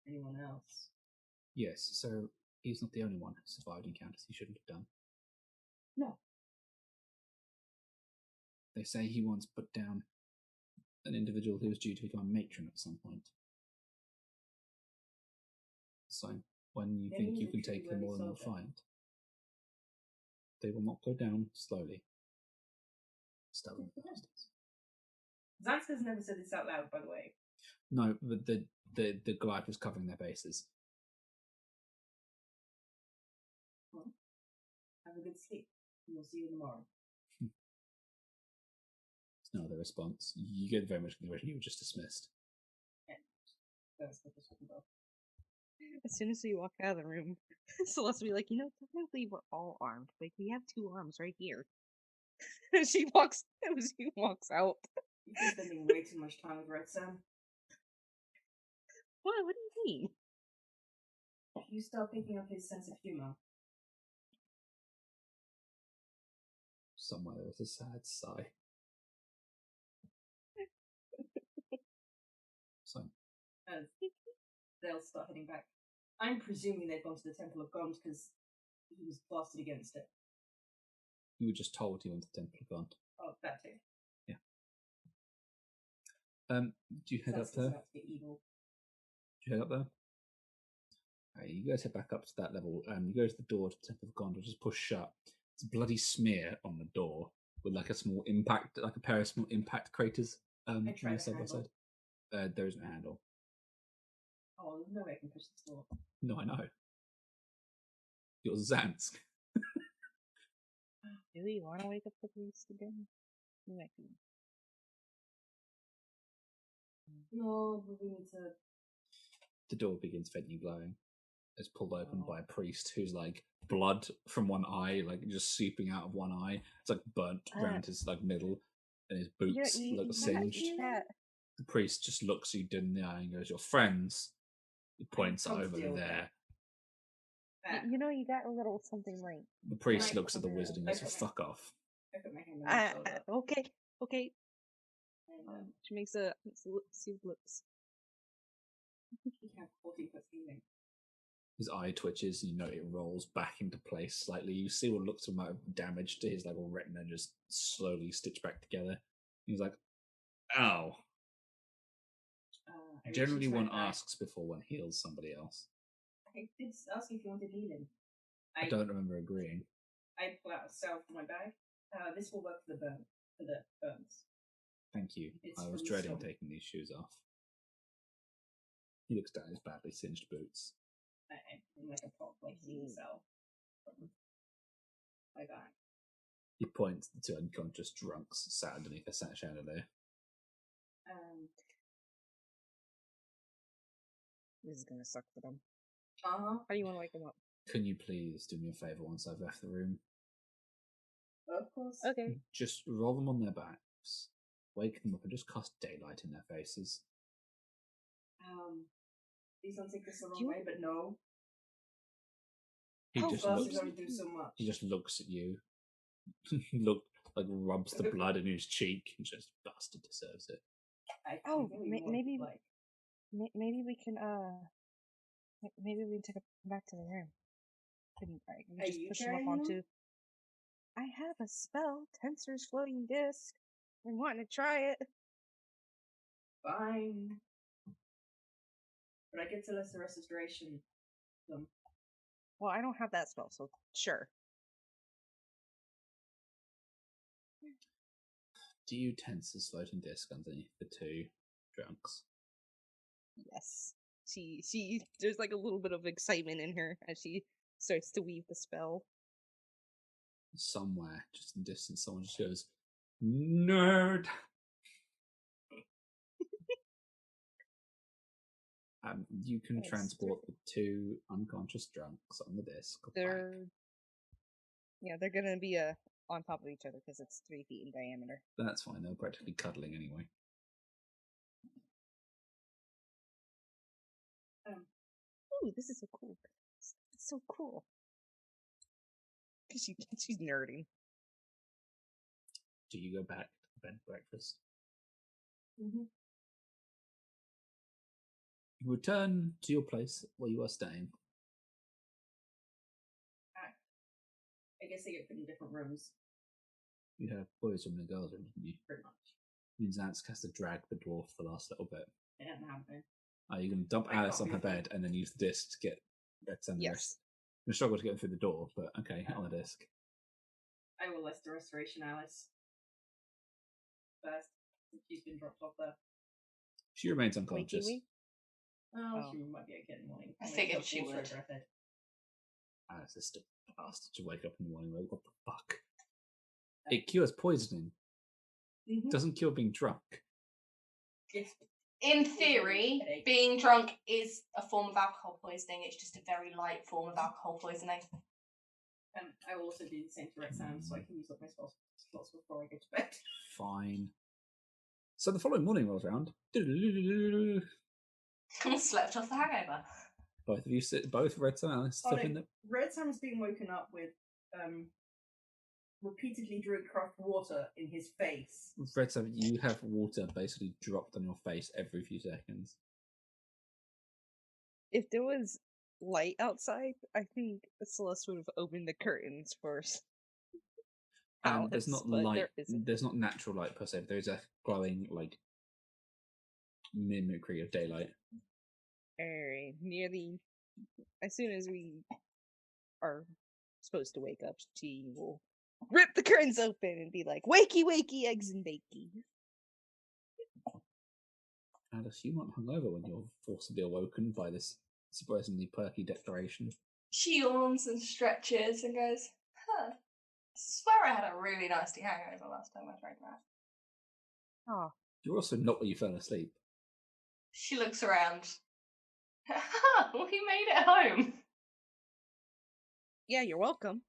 anyone else. Yes, so he's not the only one who survived encounters he shouldn't have done. No. They say he once put down an individual who was due to become a matron at some point. So, when you think you can take them all in one fight, they will not go down slowly. Stubborn bastards. Zansk has never said this out loud, by the way. No, but the Goliath was covering their bases. Well, have a good sleep. We'll see you tomorrow. There's no other response. You get very much the impression you were just dismissed. Yeah. That's what this was about. As soon as we walk out of the room, Celeste will be like, technically we're all armed. Like, we have 2 arms right here. She walks out. You've been spending way too much time with Red Sam. What? What do you mean? You start picking up his sense of humor. Somewhere there's a sad sigh. So, As they'll start heading back. I'm presuming they've gone to the Temple of Gond because he was blasted against it. you were just told he went to the Temple of God. Oh, that too. Yeah. Do you head up there? About to get evil. Do you head up there? Right, you guys head back up to that level. You go to the door to the Temple of God, which is pushed shut. It's a bloody smear on the door with like a small impact, like a pair of small impact craters. I tried side the by side. There isn't a handle. Oh, there's no way I can push this door. No, I know. You're Zansk. Do we want to wake up the priest again? We might be. No, but we need to. The door begins faintly glowing. It's pulled open by a priest who's like blood from one eye, like just seeping out of one eye. It's like burnt around his like middle, and his boots look singed. The priest just looks you dead in the eye and goes, "Your friends." He points over there. You got a little something right. The priest looks at the wizard and goes, "Fuck off." I put my hand on his shoulder. Okay. And, She makes a sealed lips. he had 40 foot ceiling. His eye twitches, and it rolls back into place slightly. You see what looks like damage to his like retina just slowly stitched back together. He's like, "Ow." Generally, one asks before one heals somebody else. I did ask if you wanted healing. I don't remember agreeing. I pull out a salve from my bag. This will work for the burns. Thank you. I was dreading taking these shoes off. He looks down his badly singed boots. I'm like a pop, like healing salve from my bag. He points to two unconscious drunks sat underneath a chandelier. This is gonna suck for them. How do you want to wake them up? Can you please do me a favour once I've left the room? Of course. Okay. Just roll them on their backs, wake them up, and just cast daylight in their faces. Please don't take this the wrong way, but no. He just looks at you. Rubs the blood in his cheek and just bastard deserves it. Maybe we can take it back to the room. We just push them up onto. I have a spell, Tensor's floating disc. I'm wanting to try it. Fine. But I get to lesser restoration. Well, I don't have that spell, so sure. Do you tense his floating disc underneath the two drunks? Yes. She there's like a little bit of excitement in her as she starts to weave the spell. Somewhere, just in the distance, someone just goes, "Nerd!" You can Yes. transport the 2 unconscious drunks on the disc. They're gonna be on top of each other because it's 3 feet in diameter. That's fine. They're practically cuddling anyway. Ooh, this is so cool. It's so cool. Because she's nerding. Do you go back to bed breakfast? Mm-hmm. You return to your place where you are staying. I guess they get put in different rooms. You have boys' room and a girls' room, didn't you? Pretty much. Means Zansk has to drag the dwarf the last little bit. It hasn't happened. Are you going to dump I Alice on can't her be- bed and then use the disc to get Red Sun the Yes. rest? I'm going to struggle to get them through the door, but okay, on the disc. I will list the restoration Alice first. She's been dropped off there. She remains unconscious. Wakey. Oh, she might be okay in the morning. I figured she would. Alice is still bastard to wake up in the morning. Like, what the fuck? It cures poisoning. Mm-hmm. Doesn't cure being drunk. Yes. In theory, being drunk is a form of alcohol poisoning. It's just a very light form of alcohol poisoning. I will also do the same to Rexham, so I can use up my slots before I go to bed. Fine. So the following morning rolls around. Slept off the hangover. Both of you sit. Both Red Sun and Alice Oh, stuff no. in the. Red Sam is being woken up with repeatedly drunk craft water in his face. Red Sun, you have water basically dropped on your face every few seconds. If there was light outside, I think Celeste would have opened the curtains first. And there's not but light. there isn't. There's not natural light per se. But there's a glowing like mimicry of daylight. Alright, as soon as we are supposed to wake up, she will rip the curtains open and be like, "Wakey, wakey, eggs and bakey." Alice, you weren't hungover when you're forcibly awoken by this surprisingly perky declaration. She yawns and stretches and goes, "Huh. I swear I had a really nasty hangover last time I drank that." Oh, You're also not where you fell asleep. She looks around. We made it home. yeah, you're welcome.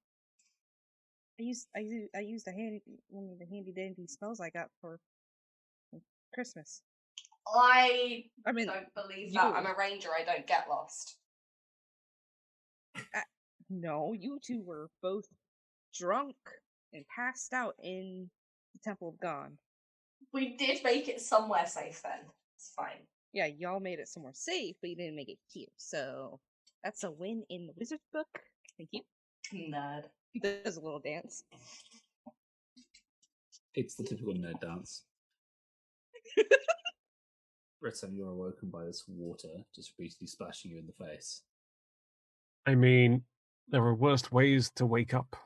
I used one of the handy dandy spells I got for Christmas. I mean, don't believe that. I'm a ranger. I don't get lost. No, you two were both drunk and passed out in the Temple of God. We did make it somewhere safe then. It's fine. Yeah, y'all made it somewhere safe, but you didn't make it here. So that's a win in the wizard's book. Thank you. Nerd. He does a little dance. It's the typical nerd dance. Britton, you're awoken by this water just repeatedly splashing you in the face. I mean, there are worse ways to wake up.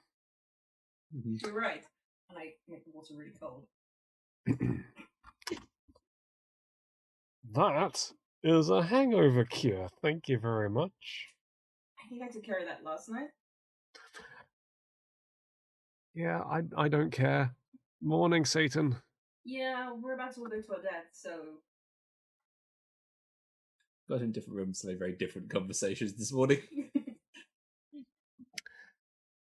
You're right. And I make the water really cold. That is a hangover cure. Thank you very much. I think I took care of that last night. Yeah, I don't care. Morning, Satan. Yeah, we're about to order to our death, so... Got in different rooms to have very different conversations this morning.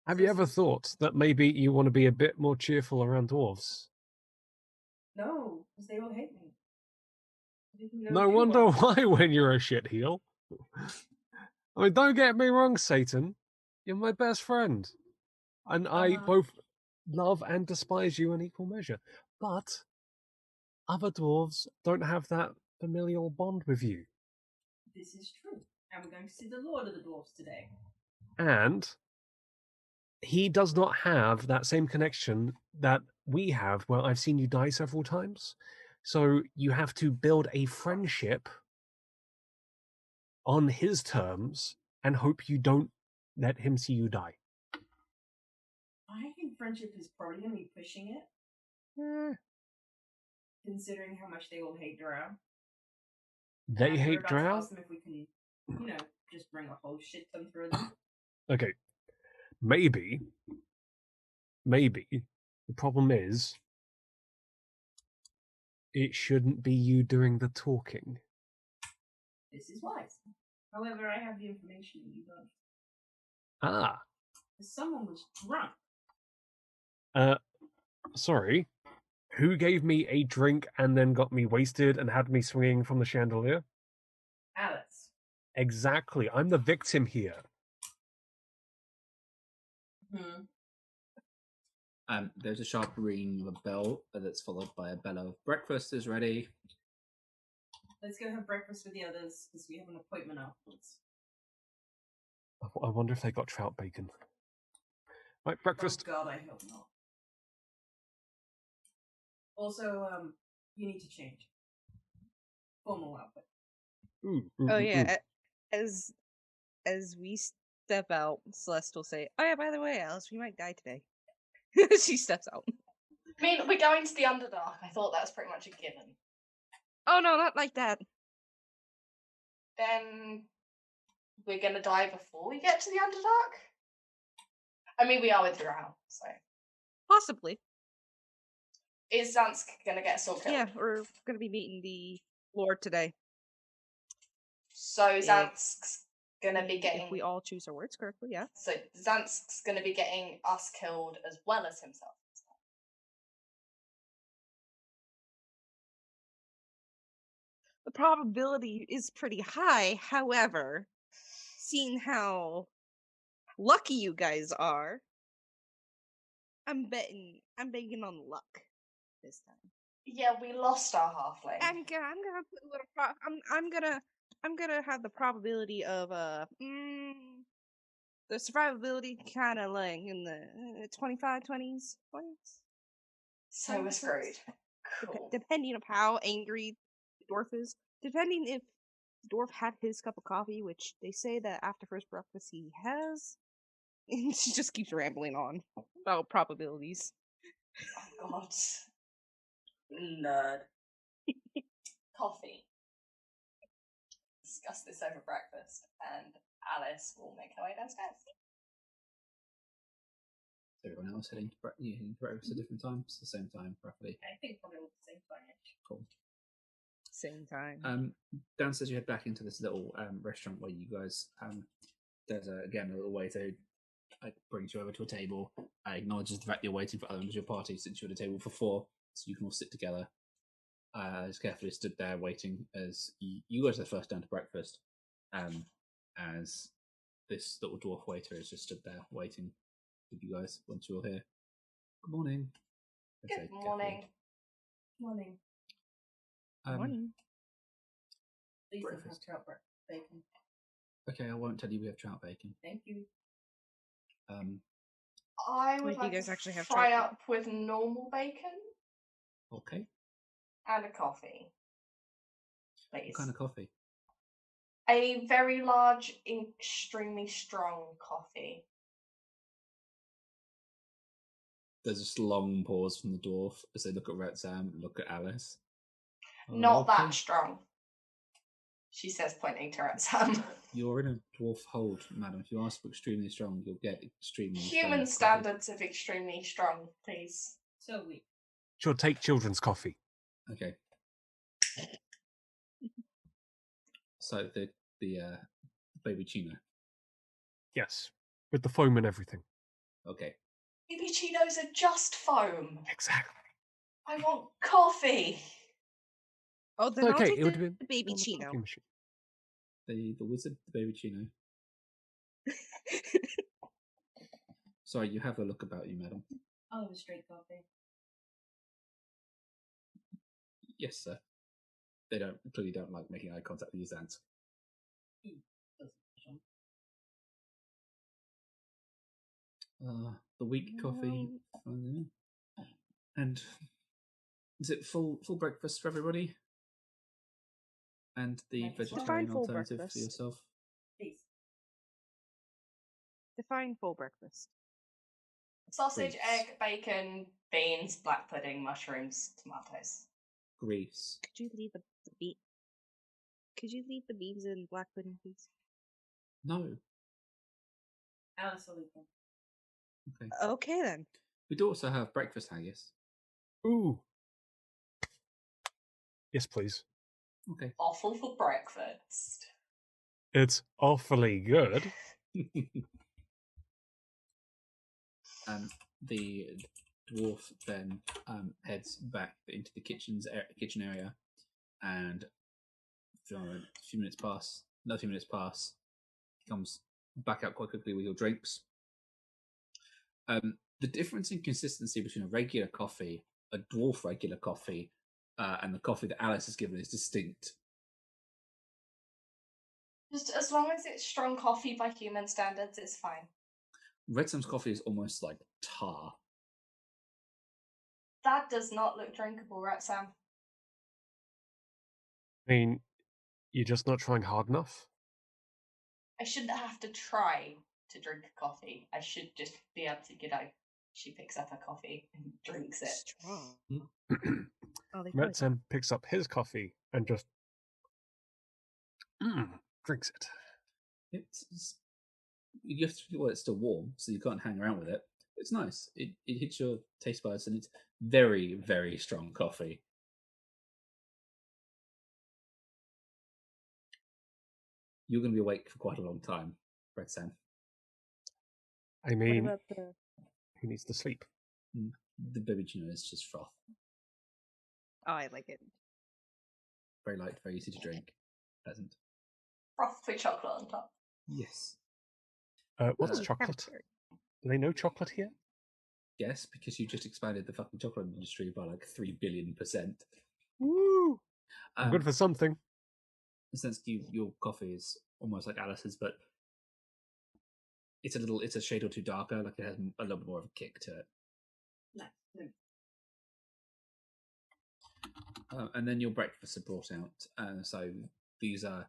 Have you ever thought that maybe you want to be a bit more cheerful around dwarves? No, because they all hate me. No wonder why when you're a shitheel. I mean, don't get me wrong, Satan. You're my best friend. And I both love and despise you in equal measure. But other dwarves don't have that familial bond with you. This is true. And we're going to see the Lord of the Dwarves today. And he does not have that same connection that we have, where I've seen you die several times. So you have to build a friendship on his terms and hope you don't let him see you die. I think friendship is probably going to be pushing it. Considering how much they all hate Drow. They hate We're about to Drow? ask them if we can, just bring a whole shit ton through them. Okay. Maybe. The problem is, it shouldn't be you doing the talking. This is wise. However, I have the information that you don't. Ah. Someone was drunk. Sorry. Who gave me a drink and then got me wasted and had me swinging from the chandelier? Alice. Exactly. I'm the victim here. There's a sharp ringing of a bell that's followed by a bell of breakfast is ready. Let's go have breakfast with the others because we have an appointment afterwards. I wonder if they got trout bacon. Right, breakfast. Oh God, I hope not. Also, you need to change. Formal outfit. Yeah, as we step out, Celeste will say, "Oh yeah, by the way, Alice, we might die today." She steps out. I mean, we're going to the Underdark. I thought that was pretty much a given. Oh no, not like that. Then we're gonna die before we get to the Underdark? I mean, we are with Drow, so. Possibly. Is Zansk gonna get still killed? Yeah, we're gonna be meeting the Lord today. So Zansk's gonna be getting... If we all choose our words correctly, yeah. So Zansk's gonna be getting us killed as well as himself. The probability is pretty high, however, seeing how lucky you guys are, I'm betting on luck this time. Yeah, we lost our halfling. I'm gonna put a little I'm gonna have the probability of the survivability kind of like in the 25 20s. So we're screwed. Cool. Depending on how angry the dwarf is, depending if the dwarf had his cup of coffee, which they say that after first breakfast he has, and she just keeps rambling on about probabilities. Oh God. Nerd. Coffee. Discuss this over breakfast, and Alice will make her way downstairs. Everyone else heading to breakfast at different times, the same time, roughly. I think probably all the same time. Cool. Same time. Downstairs, you head back into this little restaurant where you guys. There's a little waiter who brings you over to a table. Acknowledges the fact you're waiting for other members of your party since you're at a table for 4, so you can all sit together. Just carefully stood there waiting as you guys are the first down to breakfast. As this little dwarf waiter has just stood there waiting with you guys once you're all here. Good morning. Good morning. Morning. Morning. Please don't have trout bacon. Okay, I won't tell you we have trout bacon. Thank you. I would Wait, you like guys to actually have fry trout up with normal bacon Okay. and a coffee. Please. What kind of coffee? A very large, extremely strong coffee. There's just a long pause from the dwarf as they look at Retzam and look at Alice. Not that strong, she says, pointing to Sam. You're in a dwarf hold, madam. If you ask for extremely strong, you'll get extremely Human standards of extremely strong, please. So we. She'll take children's coffee. Okay. So the baby Chino. Yes, with the foam and everything. Okay. Baby Cheetos are just foam. Exactly. I want coffee. Oh, then I'll Okay, take it would be the baby Chino. The wizard, the baby Chino. Sorry, you have a look about you, madam. I'll have a straight coffee. Yes, sir. They clearly don't like making eye contact with you, Zant. The weak coffee. And is it full breakfast for everybody? And the vegetarian full alternative breakfast. for yourself? Please. Define full breakfast. Sausage, Grease. egg, bacon, beans, black pudding, mushrooms, tomatoes. Grease. Could you leave the bean? Could you leave the beans in black pudding, please? No. Alice will leave them. Okay. Okay then. We do also have breakfast haggis. Ooh. Yes, please. Okay. Awful for breakfast. It's awfully good. The dwarf then heads back into the kitchen area, and a few minutes pass. Another few minutes pass. He comes back out quite quickly with your drinks. The difference in consistency between a regular coffee, a dwarf regular coffee, and the coffee that Alice has given is distinct. Just as long as it's strong coffee by human standards, it's fine. Red Sam's coffee is almost like tar. That does not look drinkable, right, Sam? I mean, you're just not trying hard enough. I shouldn't have to try to drink coffee. I should just be able to get out. She picks up a coffee and drinks it. Strong. Oh, they Red Sam picks up his coffee and just drinks it. You have to feel it's still warm, so you can't hang around with it. It's nice. It hits your taste buds, and it's very, very strong coffee. You're going to be awake for quite a long time, Red Sam. I mean, what about the... he needs to sleep. The Bibituno is just froth. Oh, I like it. Very light, very easy to drink. Pleasant. Froth with chocolate on top. Yes. What's chocolate? Do they know chocolate here? Yes, because you just expanded the fucking chocolate industry by like 3 billion%. Woo! Good for something. In a sense, your coffee is almost like Alice's, but it's a shade or two darker. Like it has a little bit more of a kick to it. Nice. And then your breakfasts are brought out. So these are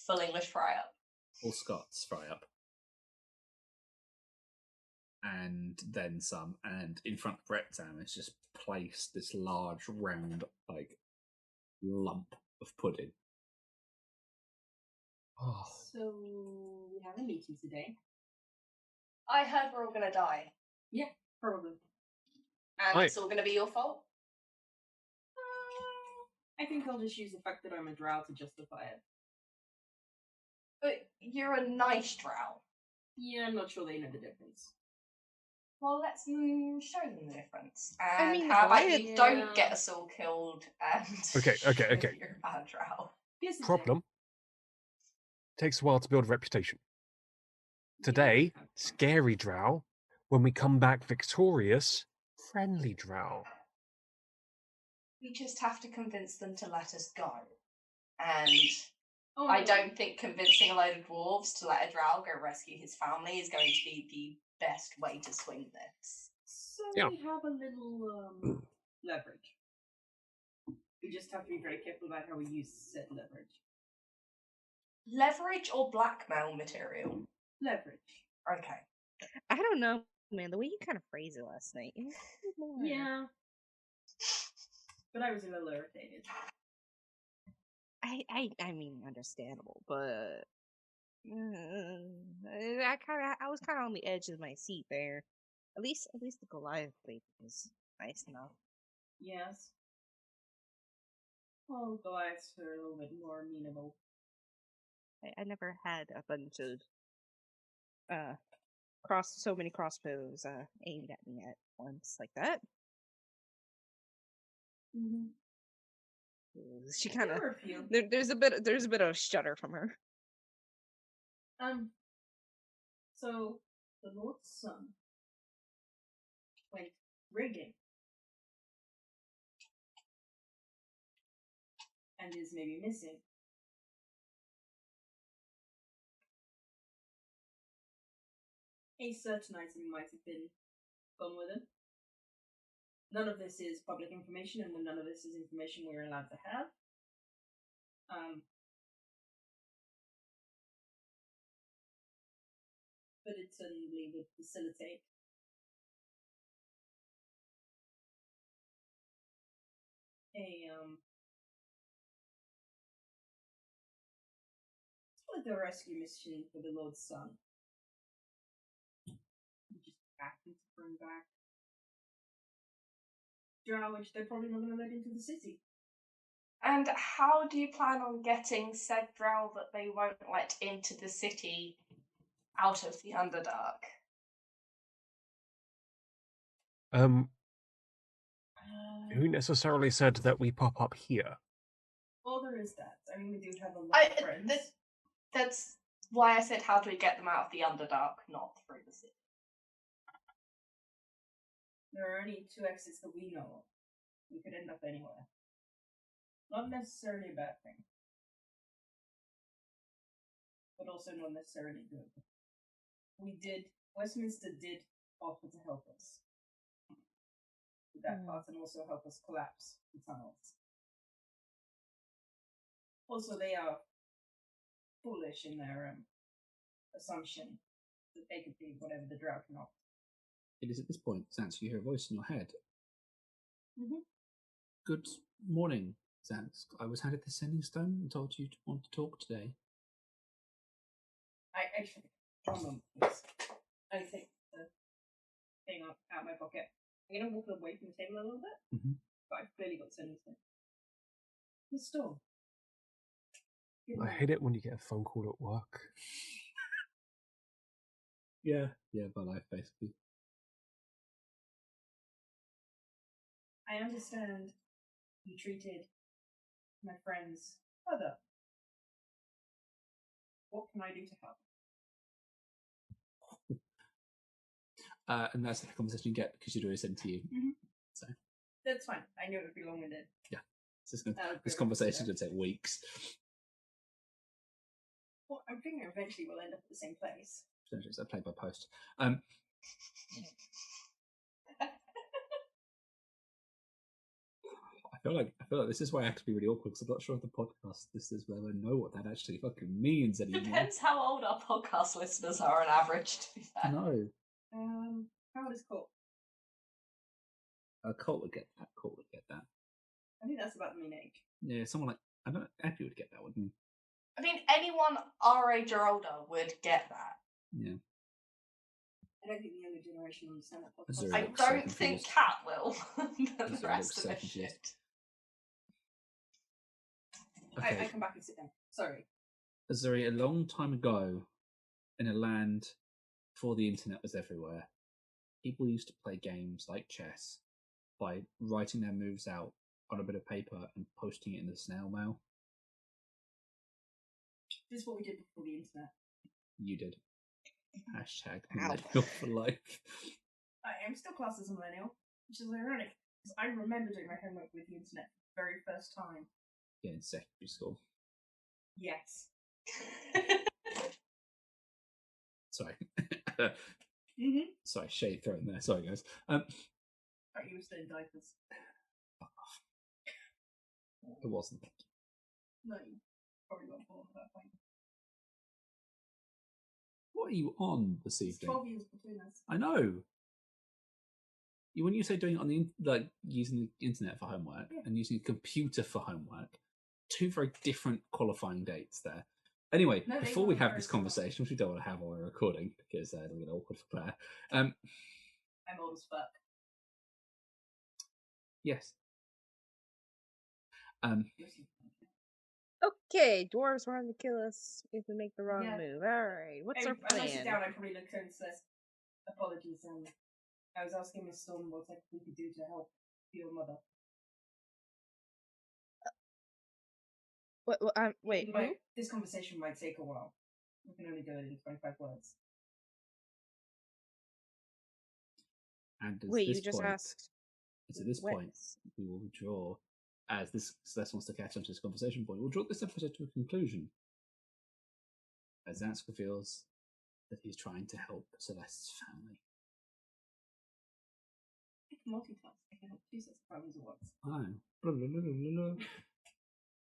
Full English fry up. all Scots fry up. And then some. And in front of Brett Sam is just placed this large, round, like, lump of pudding. Oh. So we have a meeting today. I heard we're all gonna die. Yeah, probably. And it's all gonna be your fault? I think I'll just use the fact that I'm a drow to justify it. But you're a nice drow. Yeah, I'm not sure they know the difference. Well, let's show them the difference. And I mean, how about Goliath- you don't get us all killed and Okay. you're a bad drow. Here's the Problem. Takes a while to build a reputation. Today, scary drow. When we come back victorious, friendly drow. We just have to convince them to let us go. And Oh, I no. don't think convincing a load of dwarves to let a drow go rescue his family is going to be the best way to swing this. So Yeah. we have a little leverage. We just have to be very careful about how we use said leverage. Leverage or blackmail material? Leverage. Okay. I don't know, man. The way you kind of phrased it last night. Yeah. But I was a little irritated. I mean, understandable, but I was kind of on the edge of my seat there. At least the Goliath thing was nice enough. Yes. Well, Goliaths are a little bit more amenable. I never had a bunch of so many crossbows aimed at me at once like that. Mm-hmm. She kind of There were a few. there's a bit of shudder from her. So the Lord's son went rigging and is maybe missing. A certain item might have been gone with him. None of this is public information, and none of this is information we're allowed to have. But it certainly would facilitate it's like a rescue mission for the Lord's son. Just happened to bring back drow, which they're probably not going to let into the city. And how do you plan on getting said drow that they won't let into the city out of the Underdark? Who necessarily said that we pop up here? Well, there is that. I mean, we do have a lot of friends. That's why I said, how do we get them out of the Underdark, not through the city? There are only 2 exits that we know of. We could end up anywhere. Not necessarily a bad thing. But also not necessarily good. Westminster did offer to help us with that part and also help us collapse the tunnels. Also, they are foolish in their assumption that they could be whatever the drow cannot. It is at this point, Zance, you hear a voice in your head. Mm-hmm. Good morning, Zance. I was handed the sending stone and told you to want to talk today. I actually, one moment, please. I take the thing out of my pocket. I'm going to walk away from the table a little bit, but I've clearly got sending stone. The store. I hate it when you get a phone call at work. Yeah, my life, basically. I understand you treated my friend's mother. What can I do to help? And that's the conversation you get because you'd already sent to you. Mm-hmm. So that's fine. I knew it would be long-winded. Yeah, this conversation could take weeks. Well, I'm thinking eventually we'll end up at the same place. It's a play by post. I feel like this is why I have to be really awkward because I'm not sure if the podcast this is where I know what that actually fucking means anymore. Depends how old our podcast listeners are on average, to be fair. No. How old is Colt? Colt would get that. I think that's about the mean age. Yeah, someone like I don't know, Effie would get that, wouldn't he? I mean, anyone our age or older would get that. Yeah. I don't think the younger generation understand that podcast. Zero. I don't think Cat will, but the rest of us should. Okay. I come back and sit down. Sorry. Azuri, a long time ago, in a land before the internet was everywhere, people used to play games like chess by writing their moves out on a bit of paper and posting it in the snail mail. This is what we did before the internet. You did. Hashtag millennial for life. I am still classed as a millennial, which is ironic, because I remember doing my homework with the internet for the very first time. Yeah, in secondary school. Yes. Sorry. Mm-hmm. Sorry, shade thrown there. Sorry, guys. Right, you were still in diapers. It wasn't. No, you probably got born at that point. What are you on this It's evening? 12 years between us. I know. When you say doing it on the using the internet for homework and using a computer for homework, 2 very different qualifying dates there. Anyway, before we have this conversation, which we don't want to have while we're recording because it'll get awkward for Claire. I'm old as fuck. Yes. Okay, dwarves want to kill us if we make the wrong move. Alright, what's our plan? As I sit down, I probably look and says, apologies, I was asking Miss Storm what we could do to help your mother. Wait, this conversation might take a while. We can only do it in 25 words. And wait, you just asked. At this point, we will draw, as this Celeste wants to catch on to this conversation point, we'll draw this episode to a conclusion. As Zanska feels that he's trying to help Celeste's family. I can multitask. I can help 2 sets of families at once. Oh.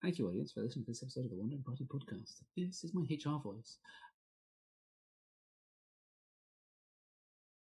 Thank you, audience, for listening to this episode of the Wandering Party podcast. This is my HR voice.